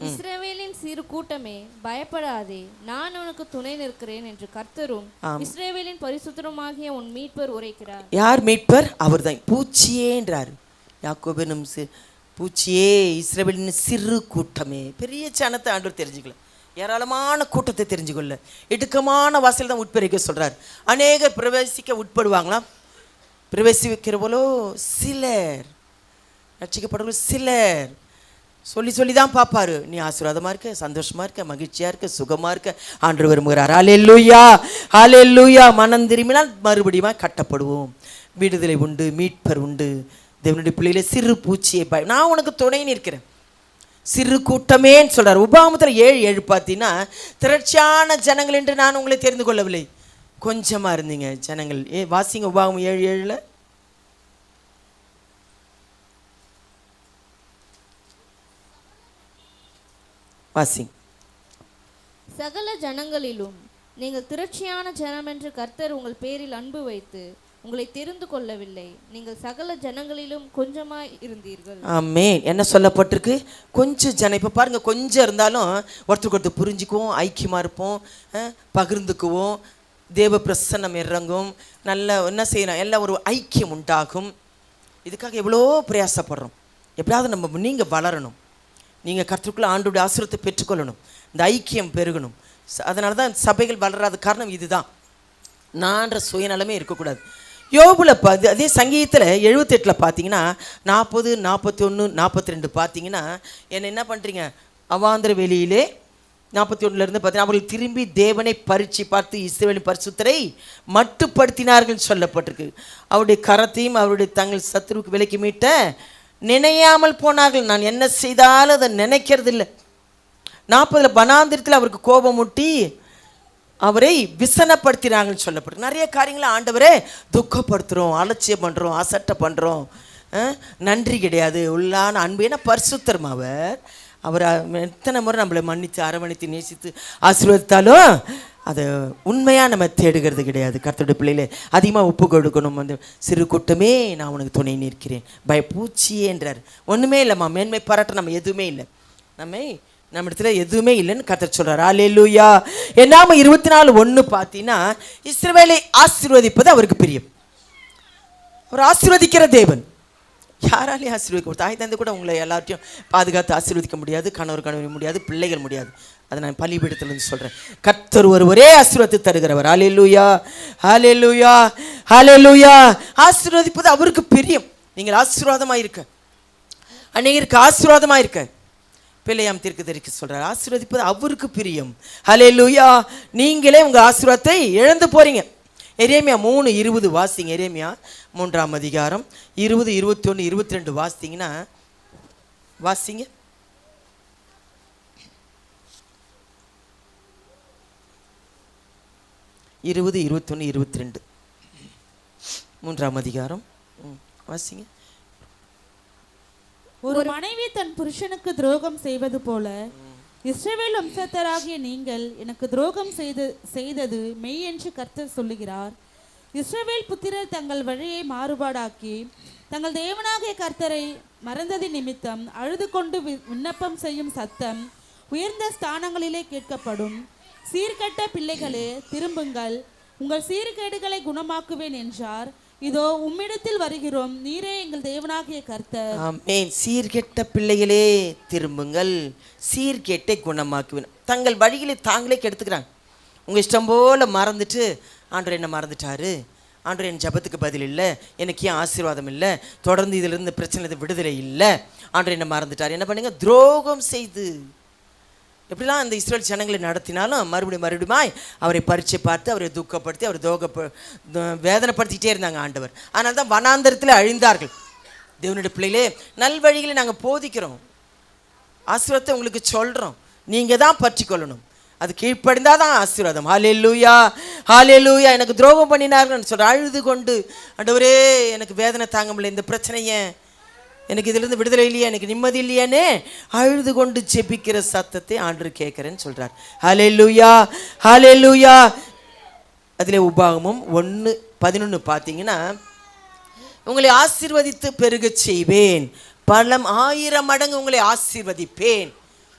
இஸ்ரவேலின் சிறு கூட்டமே, பயப்படாதே, நான் உனக்கு துணை நிற்கிறேன் என்று கர்த்தரும் இஸ்ரவேலின் பரிசுத்தருமாகிய உன் மீட்பர் உரைக்கிறார். யார் மீட்பர்? அவர் தான். பூச்சியே என்றார். யாக்கோபு என்னும் பூச்சியே, இஸ்ரவேலின் சிறு கூட்டமே. பெரிய சனத்தை ஆண்டவர் தெரிஞ்சுக்கல, ஏராளமான கூட்டத்தை தெரிஞ்சுக்கொள்ள இடுக்கமான வாசல் தான் உட்பிரவேசிக்க சொல்றார். அநேகர் பிரவேசிக்க உட்படுவாங்களாம், பிரவேசிக்கிற போலோ சிலர், ரட்சிக்கப்படுவோம் சிலர். சொல்லி தான் பார்ப்பாரு, நீ ஆசீர்வாதமாக இருக்க, சந்தோஷமாக இருக்க, மகிழ்ச்சியாக இருக்க, சுகமாக இருக்க ஆண்டவர் விரும்புகிறார். ஹல்லேலூயா, ஹல்லேலூயா. மனம் திரும்பினால் மறுபடியும் கட்டப்படுவோம், விடுதலை உண்டு, மீட்பர் உண்டு. தேவனுடைய பிள்ளையில சிறு பூச்சியை நான் உனக்கு துணை நிற்கிறேன், சிறு கூட்டமேன்னு சொல்றார். உபாகமத்தில் 7:7 பார்த்தீங்கன்னா, திரட்சியான ஜனங்கள் என்று நான் உங்களை தெரிந்து கொள்ளவில்லை, கொஞ்சமா இருந்தீங்க ஜனங்கள். வாசிங்க உபாகமம் 7:7. வாசிங்க. சகல ஜனங்களிலும் நீங்கள் திரட்சியான ஜனம் என்று கர்த்தர் உங்கள் பேரில் அன்பு வைத்து உங்களை தெரிந்து கொள்ளவில்லை, நீங்கள் சகல ஜனங்களிலும் கொஞ்சமாய் இருந்தீர்கள். ஆமென். என்ன சொல்லப்பட்டிருக்கு? கொஞ்சம் ஜனம். இப்போ பாருங்க, கொஞ்சம் இருந்தாலும் ஒருத்தருக்கு ஒருத்தர் புரிஞ்சுக்குவோம், ஐக்கியமாக இருப்போம், பகிர்ந்துக்குவோம், தேவ பிரசன்னம் இறங்கும், நல்ல என்ன செய்யணும், எல்லாம் ஒரு ஐக்கியம் உண்டாகும். இதுக்காக எவ்வளோ பிரயாசப்படுறோம். எப்படியாவது நீங்கள் வளரணும், நீங்கள் கர்த்தருக்குள்ள ஆண்டோடைய ஆசீர்வாதத்தை பெற்றுக்கொள்ளணும், இந்த ஐக்கியம் பெருகணும். அதனால தான் சபைகள் வளராத காரணம் இதுதான். நான்ற சுயநலமே இருக்கக்கூடாது. யோபுல அதே சங்கீதத்தில் 78 பார்த்தீங்கன்னா 40, 41, 42 பார்த்தீங்கன்னா, என்ன பண்ணுறீங்க, அவாந்திர வெளியிலே 41 பார்த்தீங்கன்னா, அவர்கள் திரும்பி தேவனை பரீட்சை பார்த்து இஸ்ரவேலின் பரிசுத்தரை மட்டுப்படுத்தினார்கள் சொல்லப்பட்டிருக்கு. அவருடைய கரத்தையும் அவருடைய தங்கள் சத்துருவுக்கு விலைக்கு மீட்ட நினையாமல் போனார்கள். நான் என்ன செய்தாலும் அதை நினைக்கிறது இல்லை. 40 வனாந்திரத்தில் அவருக்கு கோபம் முட்டி அவரை விசனப்படுத்தினாங்கன்னு சொல்லப்பட்டு, நிறைய காரியங்களை ஆண்டவரே துக்கப்படுத்துகிறோம், அலட்சியம் பண்ணுறோம், அசட்டை பண்ணுறோம், நன்றி கிடையாது, உள்ளான அன்பு. ஏன்னா பரிசுத்தரும் அவர், அவர் எத்தனை முறை நம்மளை மன்னித்து அரவணைத்து நேசித்து ஆசீர்வதித்தாலும் அதை உண்மையாக நம்ம தேடுகிறது கிடையாது. கர்த்தருடைய பிள்ளைகளே அதிகமாக ஒப்பு கொடுக்கணும். அந்த சிறு கூட்டமே நான் உனக்கு துணை நிற்கிறேன், பயப்பூச்சியேன்றார். ஒன்றுமே இல்லைம்மா, மேன்மை பாராட்ட நம்ம எதுவுமே இல்லை, நம்ம இடத்துல எதுவுமே இல்லைன்னு கர்த்தர் சொல்கிறார். அல்லேலூயா. என்னாம 24:1 பார்த்தீங்கன்னா இஸ்ரவேலை ஆசீர்வதிப்பது அவருக்கு பிரியம். அவர் ஆசீர்வதிக்கிற தேவன். யாராலையும் ஆசீர்வதிக்க தாய் தந்தை கூட உங்களை எல்லாத்தையும் பாதுகாத்து ஆசீர்வதிக்க முடியாது, கணவர் முடியாது, பிள்ளைகள் முடியாது. அதை நான் பலிபீடத்திலிருந்து சொல்கிறேன். கர்த்தர் ஒரே ஆசீர்வாதத்தை தருகிறவர். ஹல்லேலூயா, ஹல்லேலூயா, ஹல்லேலூயா. ஆசீர்வதிப்பது அவருக்கு பிரியம். நீங்கள் ஆசீர்வாதமாக இருக்க, அநேகருக்கு ஆசீர்வாதமாக இருக்க பிள்ளையாம் தீர்க்கதரிசி சொல்கிறார், ஆசீர்வதிப்பது அவருக்கு பிரியம். ஹல்லேலூயா. நீங்களே உங்கள் ஆசீர்வாதத்தை இழந்து போகிறீங்க. எரேமியா 3:20 வாசிங்க. எரேமியா 3ஆம் அதிகாரம் 20, 21, 22 வாசிங்கன்னா வாசிங்க. 20, 21, 22 3ஆம் அதிகாரம் வாசிங்க. ஒரு மனைவி தன் புருஷனுக்கு துரோகம் செய்வது போல இஸ்ரவேல் வம்சத்தராகிய நீங்கள் எனக்கு துரோகம் செய்தது மெய் என்று கர்த்தர் சொல்லுகிறார். இஸ்ரவேல் புத்திரர் தங்கள் வழியை மாறுபாடாக்கி தங்கள் தேவனாகிய கர்த்தரை மறந்தது நிமித்தம் அழுது கொண்டு விண்ணப்பம் செய்யும் சத்தம் உயர்ந்த ஸ்தானங்களிலே கேட்கப்படும். சீர்கெட்ட பிள்ளைகளே, திரும்புங்கள், உங்கள் சீர்கேடுகளை குணமாக்குவேன் என்றார். இதோ உம்மிடத்தில் வருகிறோம், நீரே எங்கள் தேவனாகிய கர்த்தர். ஆமென். சீர்கெட்ட பிள்ளைகளே திரும்புங்கள், சீர்கேட்டை குணமாக்குவேன். தங்கள் வழிகளை தாங்களே கெடுத்துக்கிறாங்க. உங்கள் இஷ்டம் போல் மறந்துட்டு ஆண்டவர் என்ன மறந்துட்டாரு, ஆண்டவர் என் ஜபத்துக்கு பதில் இல்லை, எனக்கு ஏன் ஆசீர்வாதம் இல்லை, தொடர்ந்து இதிலிருந்து பிரச்சனை விடுதலை இல்லை, ஆண்டவர் என்ன மறந்துட்டார். என்ன பண்ணுங்க, துரோகம் செய்து எப்படிலாம் அந்த இஸ்ரேல் ஜனங்களை நடத்தினாலும் மறுபடியும் அவரை பரீட்சை பார்த்து அவரை துக்கப்படுத்தி அவரை வேதனைப்படுத்திக்கிட்டே இருந்தாங்க ஆண்டவர். அதனால தான் வனாந்தரத்தில் அழிந்தார்கள். தேவனுடைய பிள்ளைகளே, நல்வழிகளை நாங்கள் போதிக்கிறோம், ஆசீர்வாதத்தை உங்களுக்கு சொல்கிறோம், நீங்கள் தான் பற்றி கொள்ளணும். அது கீழ்ப்படிந்தால் தான் ஆசீர்வாதம். ஹல்லேலூயா, ஹல்லேலூயா. எனக்கு துரோகம் பண்ணினார்கள் சொல்கிற அழுது கொண்டு, ஆண்டவரே எனக்கு வேதனை தாங்க முடியல, இந்த பிரச்சனையை, எனக்கு இதிலிருந்து விடுதலை இல்லையா, எனக்கு நிம்மதி இல்லையானே அழுது கொண்டு ஜெபிக்கிற சத்தத்தை ஆண்டவர் கேட்குறேன்னு சொல்கிறார். ஹல்லேலூயா, ஹல்லேலூயா. அதில் உபாகமம் 1:11 பார்த்தீங்கன்னா, உங்களை ஆசீர்வதித்து பெருக செய்வேன், பலம் 1000 மடங்கு உங்களை ஆசீர்வதிப்பேன்.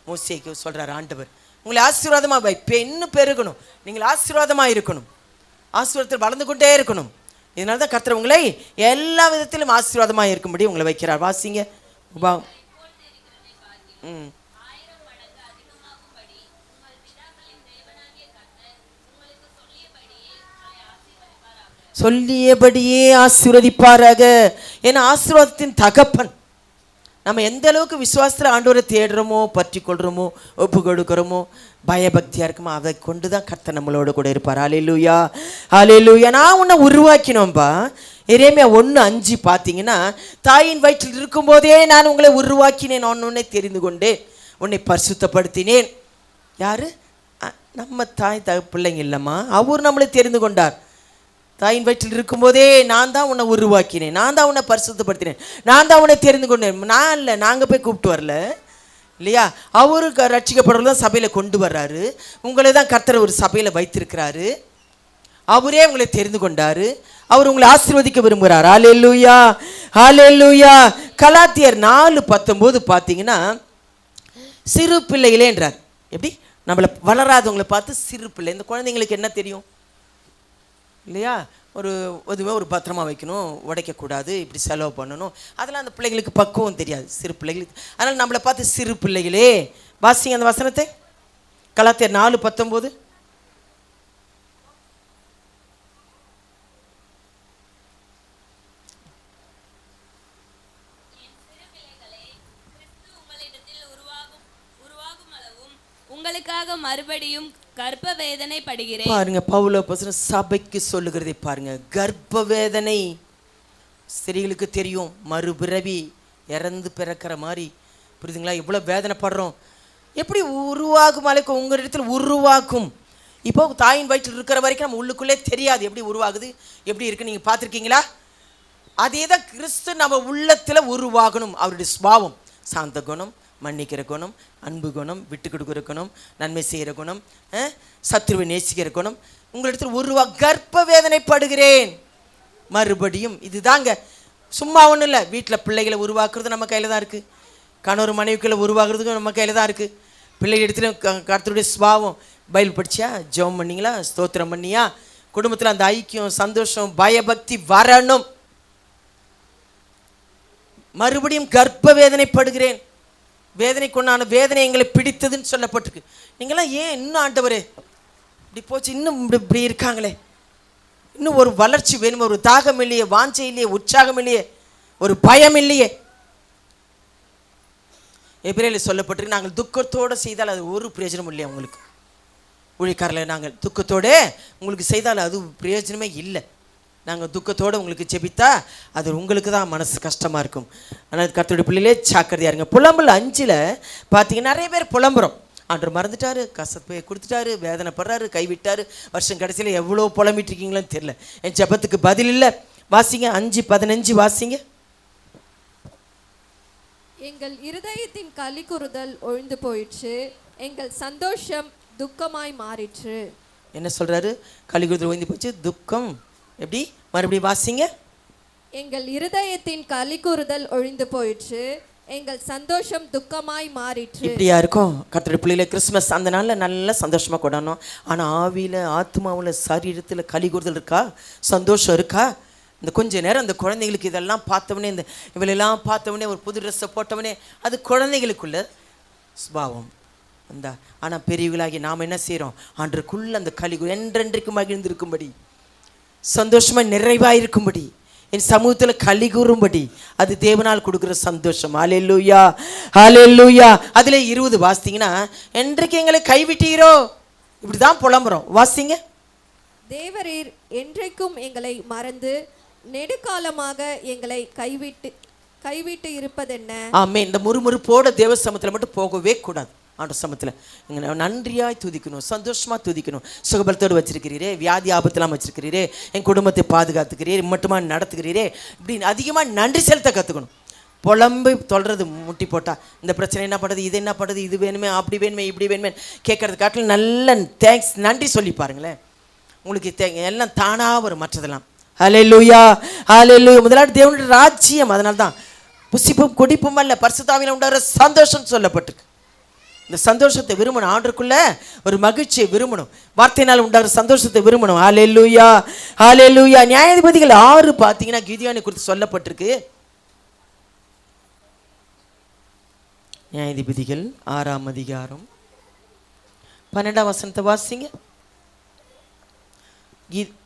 மோசேக்கு சொல்கிறார் ஆண்டவர், உங்களை ஆசீர்வாதமாக வைப்பேன், இன்னும் பெருகணும், நீங்கள் ஆசீர்வாதமாக இருக்கணும், ஆசீர்வாதத்தில் வளர்ந்து கொண்டே இருக்கணும். இதனால தான் கர்த்தர் உங்களை எல்லா விதத்திலும் ஆசீர்வாதமாக இருக்கும்படி உங்களை வைக்கிறார். வாசிங்க உபாகம். சொல்லியபடியே ஆசீர்வதிப்பாராக. ஏன்னா ஆசீர்வாதத்தின் தகப்பன். நம்ம எந்த அளவுக்கு விசுவாசத்தில் ஆண்டவரை தேடுறோமோ, பற்றி கொள்கிறோமோ, ஒப்பு கொடுக்குறோமோ, பயபக்தியாக இருக்குமோ, அதை கொண்டு தான் கர்த்தர் நம்மளோட கூட இருப்பார். ஹல்லேலூயா, ஹல்லேலூயா. நான் உன்னை உருவாக்கினோம்பா. எரேமியா 1:5 பார்த்தீங்கன்னா, தாயின் வயிற்றில் இருக்கும்போதே நான் உங்களை உருவாக்கினேன், நான் உன்னை தெரிந்து கொண்டேன், உன்னை பரிசுத்தப்படுத்தினேன். யார்? நம்ம தாய் பிள்ளைங்க இல்லைம்மா, அவர் நம்மளை தெரிந்து கொண்டார். தாயின் வயிற்றில் இருக்கும்போதே நான் தான் உன்னை உருவாக்கினேன், நான் தான் உன்னை பரிசுத்தப்படுத்தினேன், நான் தான் உன்னை தெரிந்து கொண்டேன். நான் இல்லை, நாங்கள் போய் கூப்பிட்டு வரல இல்லையா, அவருக்கு ரட்சிக்கப்படுறது தான் சபையில் கொண்டு வர்றாரு. உங்களை தான் கர்த்தர் ஒரு சபையில் வைத்திருக்கிறாரு, அவரே உங்களை தெரிந்து கொண்டாரு, அவர் உங்களை ஆசீர்வதிக்க விரும்புகிறார். ஹல்லேலூயா, ஹல்லேலூயா. கலாத்தியர் 4:19 பார்த்தீங்கன்னா, சிறு பிள்ளைகளேன்றார். எப்படி? நம்மளை வளராதவங்களை பார்த்து சிறு பிள்ளை. இந்த குழந்தைங்களுக்கு என்ன தெரியும் இல்லையா, எதுவுமே ஒரு பத்திரமா வைக்கணும், உடைக்கக்கூடாது, இப்படி செலவு பண்ணணும், அதெல்லாம் அந்த பிள்ளைங்களுக்கு பக்குவம் தெரியாது, சிறு பிள்ளைகளுக்கு. அதனால் நம்மளை பார்த்து சிறு பிள்ளைகளே. வாசிங்க அந்த வசனத்தை, கலாத்தியர் 4:19. உங்களுக்காக மறுபடியும் கர்ப்ப வேதனை படுகிறேன். பாருங்க, பவுல சபைக்கு சொல்லுகிறதை பாருங்க. கர்ப்ப வேதனை ஸ்திரீகளுக்கு தெரியும், மறுபிறவி, இறந்து பிறக்கிற மாதிரி. புரியுதுங்களா? எவ்வளோ வேதனைப்படுறோம். எப்படி உருவாகும் அளவுக்கு உங்கள் இடத்துல உருவாக்கும். இப்போ தாயின் வயிற்றில் இருக்கிற வரைக்கும் நம்ம உள்ளுக்குள்ளே தெரியாது எப்படி உருவாகுது, எப்படி இருக்குது. நீங்கள் பார்த்துருக்கீங்களா? அதே தான் கிறிஸ்து நம்ம உள்ளத்தில் உருவாகணும். அவருடைய சுபாவம், சாந்த குணம், மன்னிக்கிற குணம், அன்பு குணம், விட்டு கொடுக்குற குணம், நன்மை செய்கிற குணம், சத்துருவை நேசிக்கிற குணம் உங்களிடத்தில் கர்ப்ப வேதனைப்படுகிறேன். மறுபடியும் இதுதாங்க, சும்மா ஒன்றும் இல்லை. வீட்டில் பிள்ளைகளை உருவாக்குறது நம்ம கையில் தான் இருக்குது. கணவர் மனைவிக்குள்ளே உருவாக்குறதுக்கும் நம்ம கையில் தான் இருக்குது. பிள்ளைகள் இடத்துல கர்த்தருடைய சுபாவம். பைபிள் படிச்சியா, ஜெபம் பண்ணிங்களா, ஸ்தோத்திரம் பண்ணியா, குடும்பத்தில் அந்த ஐக்கியம், சந்தோஷம், பயபக்தி வரணும். மறுபடியும் கர்ப்ப வேதனைப்படுகிறேன். வேதனைக்குண்டான வேதனை எங்களை பிடித்ததுன்னு சொல்லப்பட்டிருக்கு. நீங்களாம் ஏன் இன்னும் ஆண்டவரே இப்படி போச்சு, இன்னும் இப்படி இருக்காங்களே, இன்னும் ஒரு வளர்ச்சி வேணும், ஒரு தாகம் இல்லையே, வாஞ்சை இல்லையே, உற்சாகம் இல்லையே, ஒரு பயம் இல்லையே. எபிரேயரில் சொல்லப்பட்டிருக்கு, நாங்கள் துக்கத்தோடு செய்தால் அது ஒரு பிரயோஜனம் இல்லையா உங்களுக்கு. ஊழியக்காரர்களை நாங்கள் துக்கத்தோடு உங்களுக்கு செய்தால் அது பிரயோஜனமே இல்லை. நாங்கள் துக்கத்தோடு உங்களுக்கு ஜெபித்தா அது உங்களுக்கு தான் மனசு கஷ்டமாக இருக்கும். ஆனால் கர்த்தருடைய பிள்ளையிலே ஜாக்கிரதையா இருங்க. புலம்பல் 5 பார்த்தீங்கன்னா நிறைய பேர் புலம்புறோம். ஆண்டவர் மறந்துட்டாரு, கசப்பை கொடுத்துட்டாரு, வேதனைப்படுறாரு, கைவிட்டாரு. வருஷம் கடைசியில் எவ்வளோ புலம்பிட்டு இருக்கீங்களோன்னு தெரியல. என் ஜெபத்துக்கு பதில் இல்லை. வாசிங்க 5:15 வாசிங்க. எங்கள் இருதயத்தின் களிக்குறுதல் ஒழிந்து போயிற்று, எங்கள் சந்தோஷம் துக்கமாய் மாறிற்று. என்ன சொல்றாரு? களிக்குறுதல் ஒழிந்து போச்சு, துக்கம். எப்படி? மறுபடியும் வாசிங்க. எங்கள் இருதயத்தின் களிக்குறுதல் ஒழிந்து போயிற்று, எங்கள் சந்தோஷம் துக்கமாய் மாறிற்று. இப்படியா இருக்கும் கர்த்தருடைய பிள்ளைகளை? கிறிஸ்மஸ் அந்த நாளில் நல்லா சந்தோஷமாக கொண்டாடணும். ஆனால் ஆவியில், ஆத்மாவில், சரீரத்தில் களிக்குறுதல் இருக்கா? சந்தோஷம் இருக்கா? இந்த கொஞ்ச நேரம் அந்த குழந்தைங்களுக்கு இதெல்லாம் பார்த்தவனே, இந்த இவளெல்லாம் பார்த்தவனே, ஒரு புது ட்ரெஸ்ஸை போட்டவனே, அது குழந்தைகளுக்குள்ள சுபாவம் அந்த. ஆனால் பெரியவர்களாகி நாம் என்ன செய்கிறோம்? ஆண்டருக்குள்ள அந்த களிகு என்றென்றைக்கு மகிழ்ந்திருக்கும்படி, சந்தோஷமாக நிறைவாக இருக்கும்படி, என் சமூகத்தில் களி கூறும்படி, அது தேவனால் கொடுக்குற சந்தோஷம். ஹல்லேலூயா, ஹல்லேலூயா. அதில் 20 வாசித்தீங்கன்னா, என்றைக்கு எங்களை கைவிட்டீரோ, இப்படி தான் புலம்புறோம். வாசிங்க. தேவரீர் என்றைக்கும் எங்களை மறந்து நெடுகாலமாக எங்களை கைவிட்டு இருப்பதென்ன? ஆமே. இந்த முறுமுறுப்போட தேவ சமூகத்தில் மட்டும் போகவே கூடாது. ஆண்டவர் சமூகத்தில் இங்கே நன்றியாய் துதிக்கணும், சந்தோஷமாக துதிக்கணும். சுகபலத்தோடு வச்சிருக்கிறீரே, வியாதி ஆபத்தெல்லாம் வச்சிருக்கிறீரே, என் குடும்பத்தை பாதுகாத்துக்கிறீரே, மட்டுமா நடத்துக்கிறீரே, இப்படி அதிகமாக நன்றி செலுத்த கற்றுக்கணும். புலம்பு தொல்றது முட்டி போட்டால் இந்த பிரச்சனை என்ன பண்ணுறது, இது என்ன பண்ணுறது, இது வேணுமே, அப்படி வேணுமே, இப்படி வேணுமே கேட்கறது காட்டில் நல்ல தேங்க்ஸ், நன்றி சொல்லி பாருங்களேன். உங்களுக்கு எல்லாம் தானாக வரும் மற்றதெல்லாம். ஹல்லேலூயா, ஹல்லேலூயா. முதலாவது தேவனுடைய ராஜ்யம். அதனால தான் புசிப்பும் குடிப்பும் அல்ல, பரிசுத்தாவியில் உண்டாகிற சந்தோஷம் சொல்லப்பட்டிருக்கு. இந்த சந்தோஷத்தை விரும்பணும். ஆண்டருக்குள்ள ஒரு மகிழ்ச்சியை விரும்பணும். வார்த்தையினால் உண்டாகிற சந்தோஷத்தை விரும்பணும். ஹல்லேலூயா, ஹல்லேலூயா. நியாயாதிபதிகள் 6 பார்த்தீங்கன்னா கிதியோனை குறித்து சொல்லப்பட்டிருக்கு. நியாயாதிபதிகள் 6ஆம் அதிகாரம் 12ஆம் வசனத்தை வாசிங்க.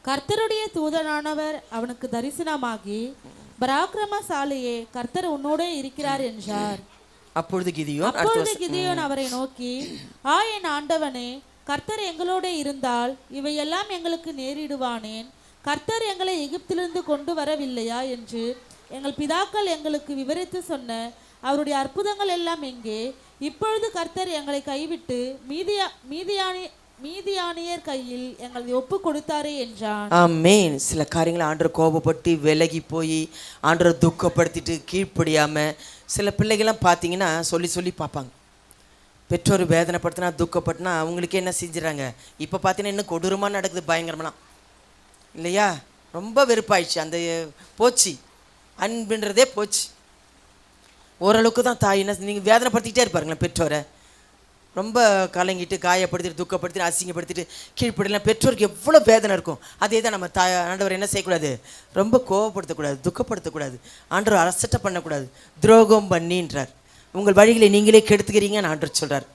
கர்த்தருடைய தூதனானவர் அவனுக்கு தரிசனமாகி, பராக்கிரமசாலியே, கர்த்தர் உன்னோடே இருக்கிறார் என்றார். அப்பொழுது கிதியோன் அவரை நோக்கி, என் ஆண்டவனே, கர்த்தர் எங்களோட இருந்தால் இவையெல்லாம் எங்களுக்கு நேரிடுவானேன்? கர்த்தர் எங்களை எகிப்திலிருந்து கொண்டு வரவில்லையா என்று எங்கள் பிதாக்கள் எங்களுக்கு விவரித்து சொன்ன அவருடைய அற்புதங்கள் எல்லாம் எங்கே? இப்பொழுது கர்த்தர் எங்களை கைவிட்டு மீதியானியர் கையில் எங்களை ஒப்பு கொடுத்தாரே என்றான். ஆமென். சில காரியங்களை ஆண்டவர் கோபப்பட்டு விலகி போய் ஆண்டவரை துக்கப்படுத்திட்டு கீழ்ப்படியாம சில பிள்ளைகள்லாம் பார்த்தீங்கன்னா சொல்லி பார்ப்பாங்க. பெற்றோர் வேதனைப்படுத்தினா, துக்கப்பட்டுனா அவங்களுக்கே என்ன செஞ்சுறாங்க? இப்போ பார்த்தீங்கன்னா இன்னும் கொடூரமாக நடக்குது, பயங்கரமெல்லாம் இல்லையா? ரொம்ப வெறுப்பாயிடுச்சு. அந்த போச்சு, அன்புன்றதே போச்சு. ஓரளவுக்கு தான் தாய் என்ன நீங்கள் வேதனைப்படுத்திக்கிட்டே இருப்பாருங்களேன் பெற்றோரை. ரொம்ப கலங்கிட்டு, காயப்படுத்திட்டு, துக்கப்படுத்திட்டு, அசிங்கப்படுத்திட்டு கீழ்ப்படிலாம் பெற்றோருக்கு எவ்வளோ வேதனை இருக்கும். அதே தான் நம்ம ஆண்டவர் என்ன செய்யக்கூடாது? ரொம்ப கோவப்படுத்தக்கூடாது, துக்கப்படுத்தக்கூடாது, ஆண்டவர் அசட்டை பண்ணக்கூடாது, துரோகம் பண்ணின்றார். உங்கள் வழிகளை நீங்களே கெடுத்துக்கிறீங்கன்னு ஆண்டவர் சொல்கிறார்.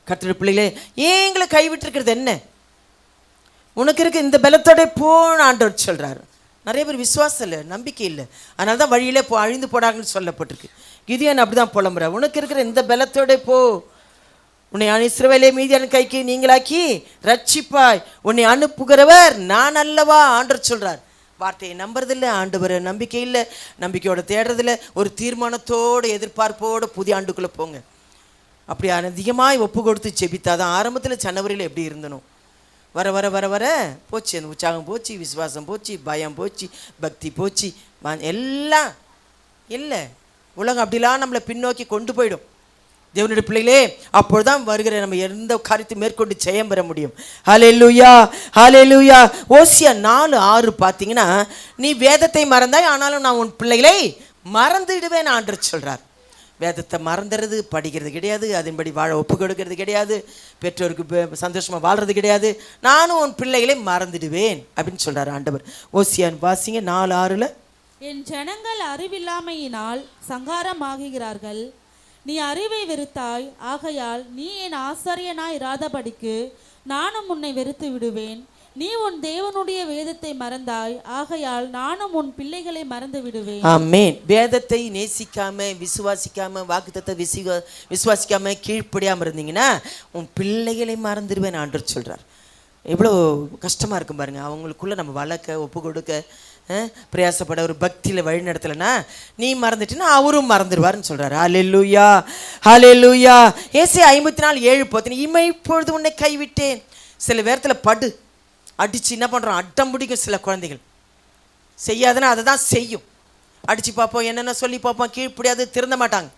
கர்த்தருடைய பிள்ளைகளே, ஏன் எங்களை கைவிட்டுருக்கிறது என்ன? உனக்கு இருக்க இந்த பலத்தோட போன்னு ஆண்டவர் சொல்கிறார். நிறைய பேர் விசுவாசம் இல்லை, நம்பிக்கை இல்லை, அதனால தான் வழியிலே அழிந்து போடாங்கன்னு சொல்லப்பட்டிருக்கு. கிதியோன் அப்படி தான் புலம்புற, உனக்கு இருக்கிற இந்த பலத்தோட போ, உன்னை இஸ்ரவேலை மீதியான கைக்கு நீங்களாக்கி ரட்சிப்பாய், உன்னை அனுப்புகிறவர் நான் அல்லவா ஆண்டவர் சொல்கிறார். வார்த்தையை நம்புறதில்லை, ஆண்டவர் நம்பிக்கை இல்லை, நம்பிக்கையோட தேடுறதில்ல, ஒரு தீர்மானத்தோடு எதிர்பார்ப்போடு புதிய ஆண்டுக்குள்ளே போங்க. அப்படி அதிகமாக ஒப்பு கொடுத்து செபித்தாதான். ஆரம்பத்தில் ஜனவரியில் எப்படி இருந்தனும், வர வர வர வர போச்சு, அந்த உற்சாகம் போச்சு, விசுவாசம் போச்சு, பயம் போச்சு, பக்தி போச்சு, எல்லாம் இல்லை. உலகம் அப்படிலாம் நம்மளை பின்னோக்கி கொண்டு போயிடும். தேவனுடைய பிள்ளைகளே, அப்பொழுதுதான் வருகிற நம்ம எந்த காரியத்தை மேற்கொண்டு ஜெயம் பெற முடியும். ஹல்லேலூயா, ஹல்லேலூயா. ஓசியா 4:6 பார்த்தீங்கன்னா, நீ வேதத்தை மறந்தாய், ஆனாலும் நான் உன் பிள்ளைகளை மறந்துடுவேன் ஆண்டவர் சொல்றார். வேதத்தை மறந்துறது, படிக்கிறது கிடையாது, அதன்படி வாழ ஒப்பு கொடுக்கறது கிடையாது, பெற்றோருக்கு சந்தோஷமாக வாழ்றது கிடையாது. நானும் உன் பிள்ளைகளை மறந்துடுவேன் அப்படின்னு சொல்கிறார் ஆண்டவர். ஓசியான் வாசிங்க 4:6. என் ஜனங்கள் அறிவில்லாமையினால் சங்காரமாகுகிறார்கள். நீ அறிவை வெறுத்தாய், ஆகையால் நீ என் ஆசாரியனாய் இராதபடிக்கு நானும் உன்னை வெறுத்து விடுவேன். நீ உன் தேவனுடைய வேதத்தை மறந்தாய், ஆகையால் நானும் உன் பிள்ளைகளை மறந்து விடுவேன். ஆமென். வேதத்தை நேசிக்காம, விசுவாசிக்காம, வாக்குத்தத்தை விசுவாசிக்காம, கீழ்ப்படியாமல் இருந்தீங்கன்னா உன் பிள்ளைகளை மறந்துடுவேன் ஆண்டவர் சொல்றார். எவ்வளோ கஷ்டமா இருக்கும் பாருங்க. அவங்களுக்குள்ள நம்ம வளர்க்க, ஒப்பு கொடுக்க, பிரயாசப்பட, ஒரு பக்தியில் வழி நடத்தலைன்னா நீ மறந்துட்டீன்னா அவரும் மறந்துடுவார்னு சொல்றாரு. ஹல்லேலூயா, ஹல்லேலூயா. ஏசாயா 54:7 பார்த்தீங்கன்னா, இமைப்பொழுது உன்னை கைவிட்டேன். சில நேரத்தில் படு அடித்து என்ன பண்ணுறோம், அட்டம் பிடிக்கும் சில குழந்தைகள். செய்யாதுன்னா அதை தான் செய்யும். அடித்து பார்ப்போம், என்னென்ன சொல்லி பார்ப்போம், கீழ்ப்படியாது, திருந்த மாட்டாங்க,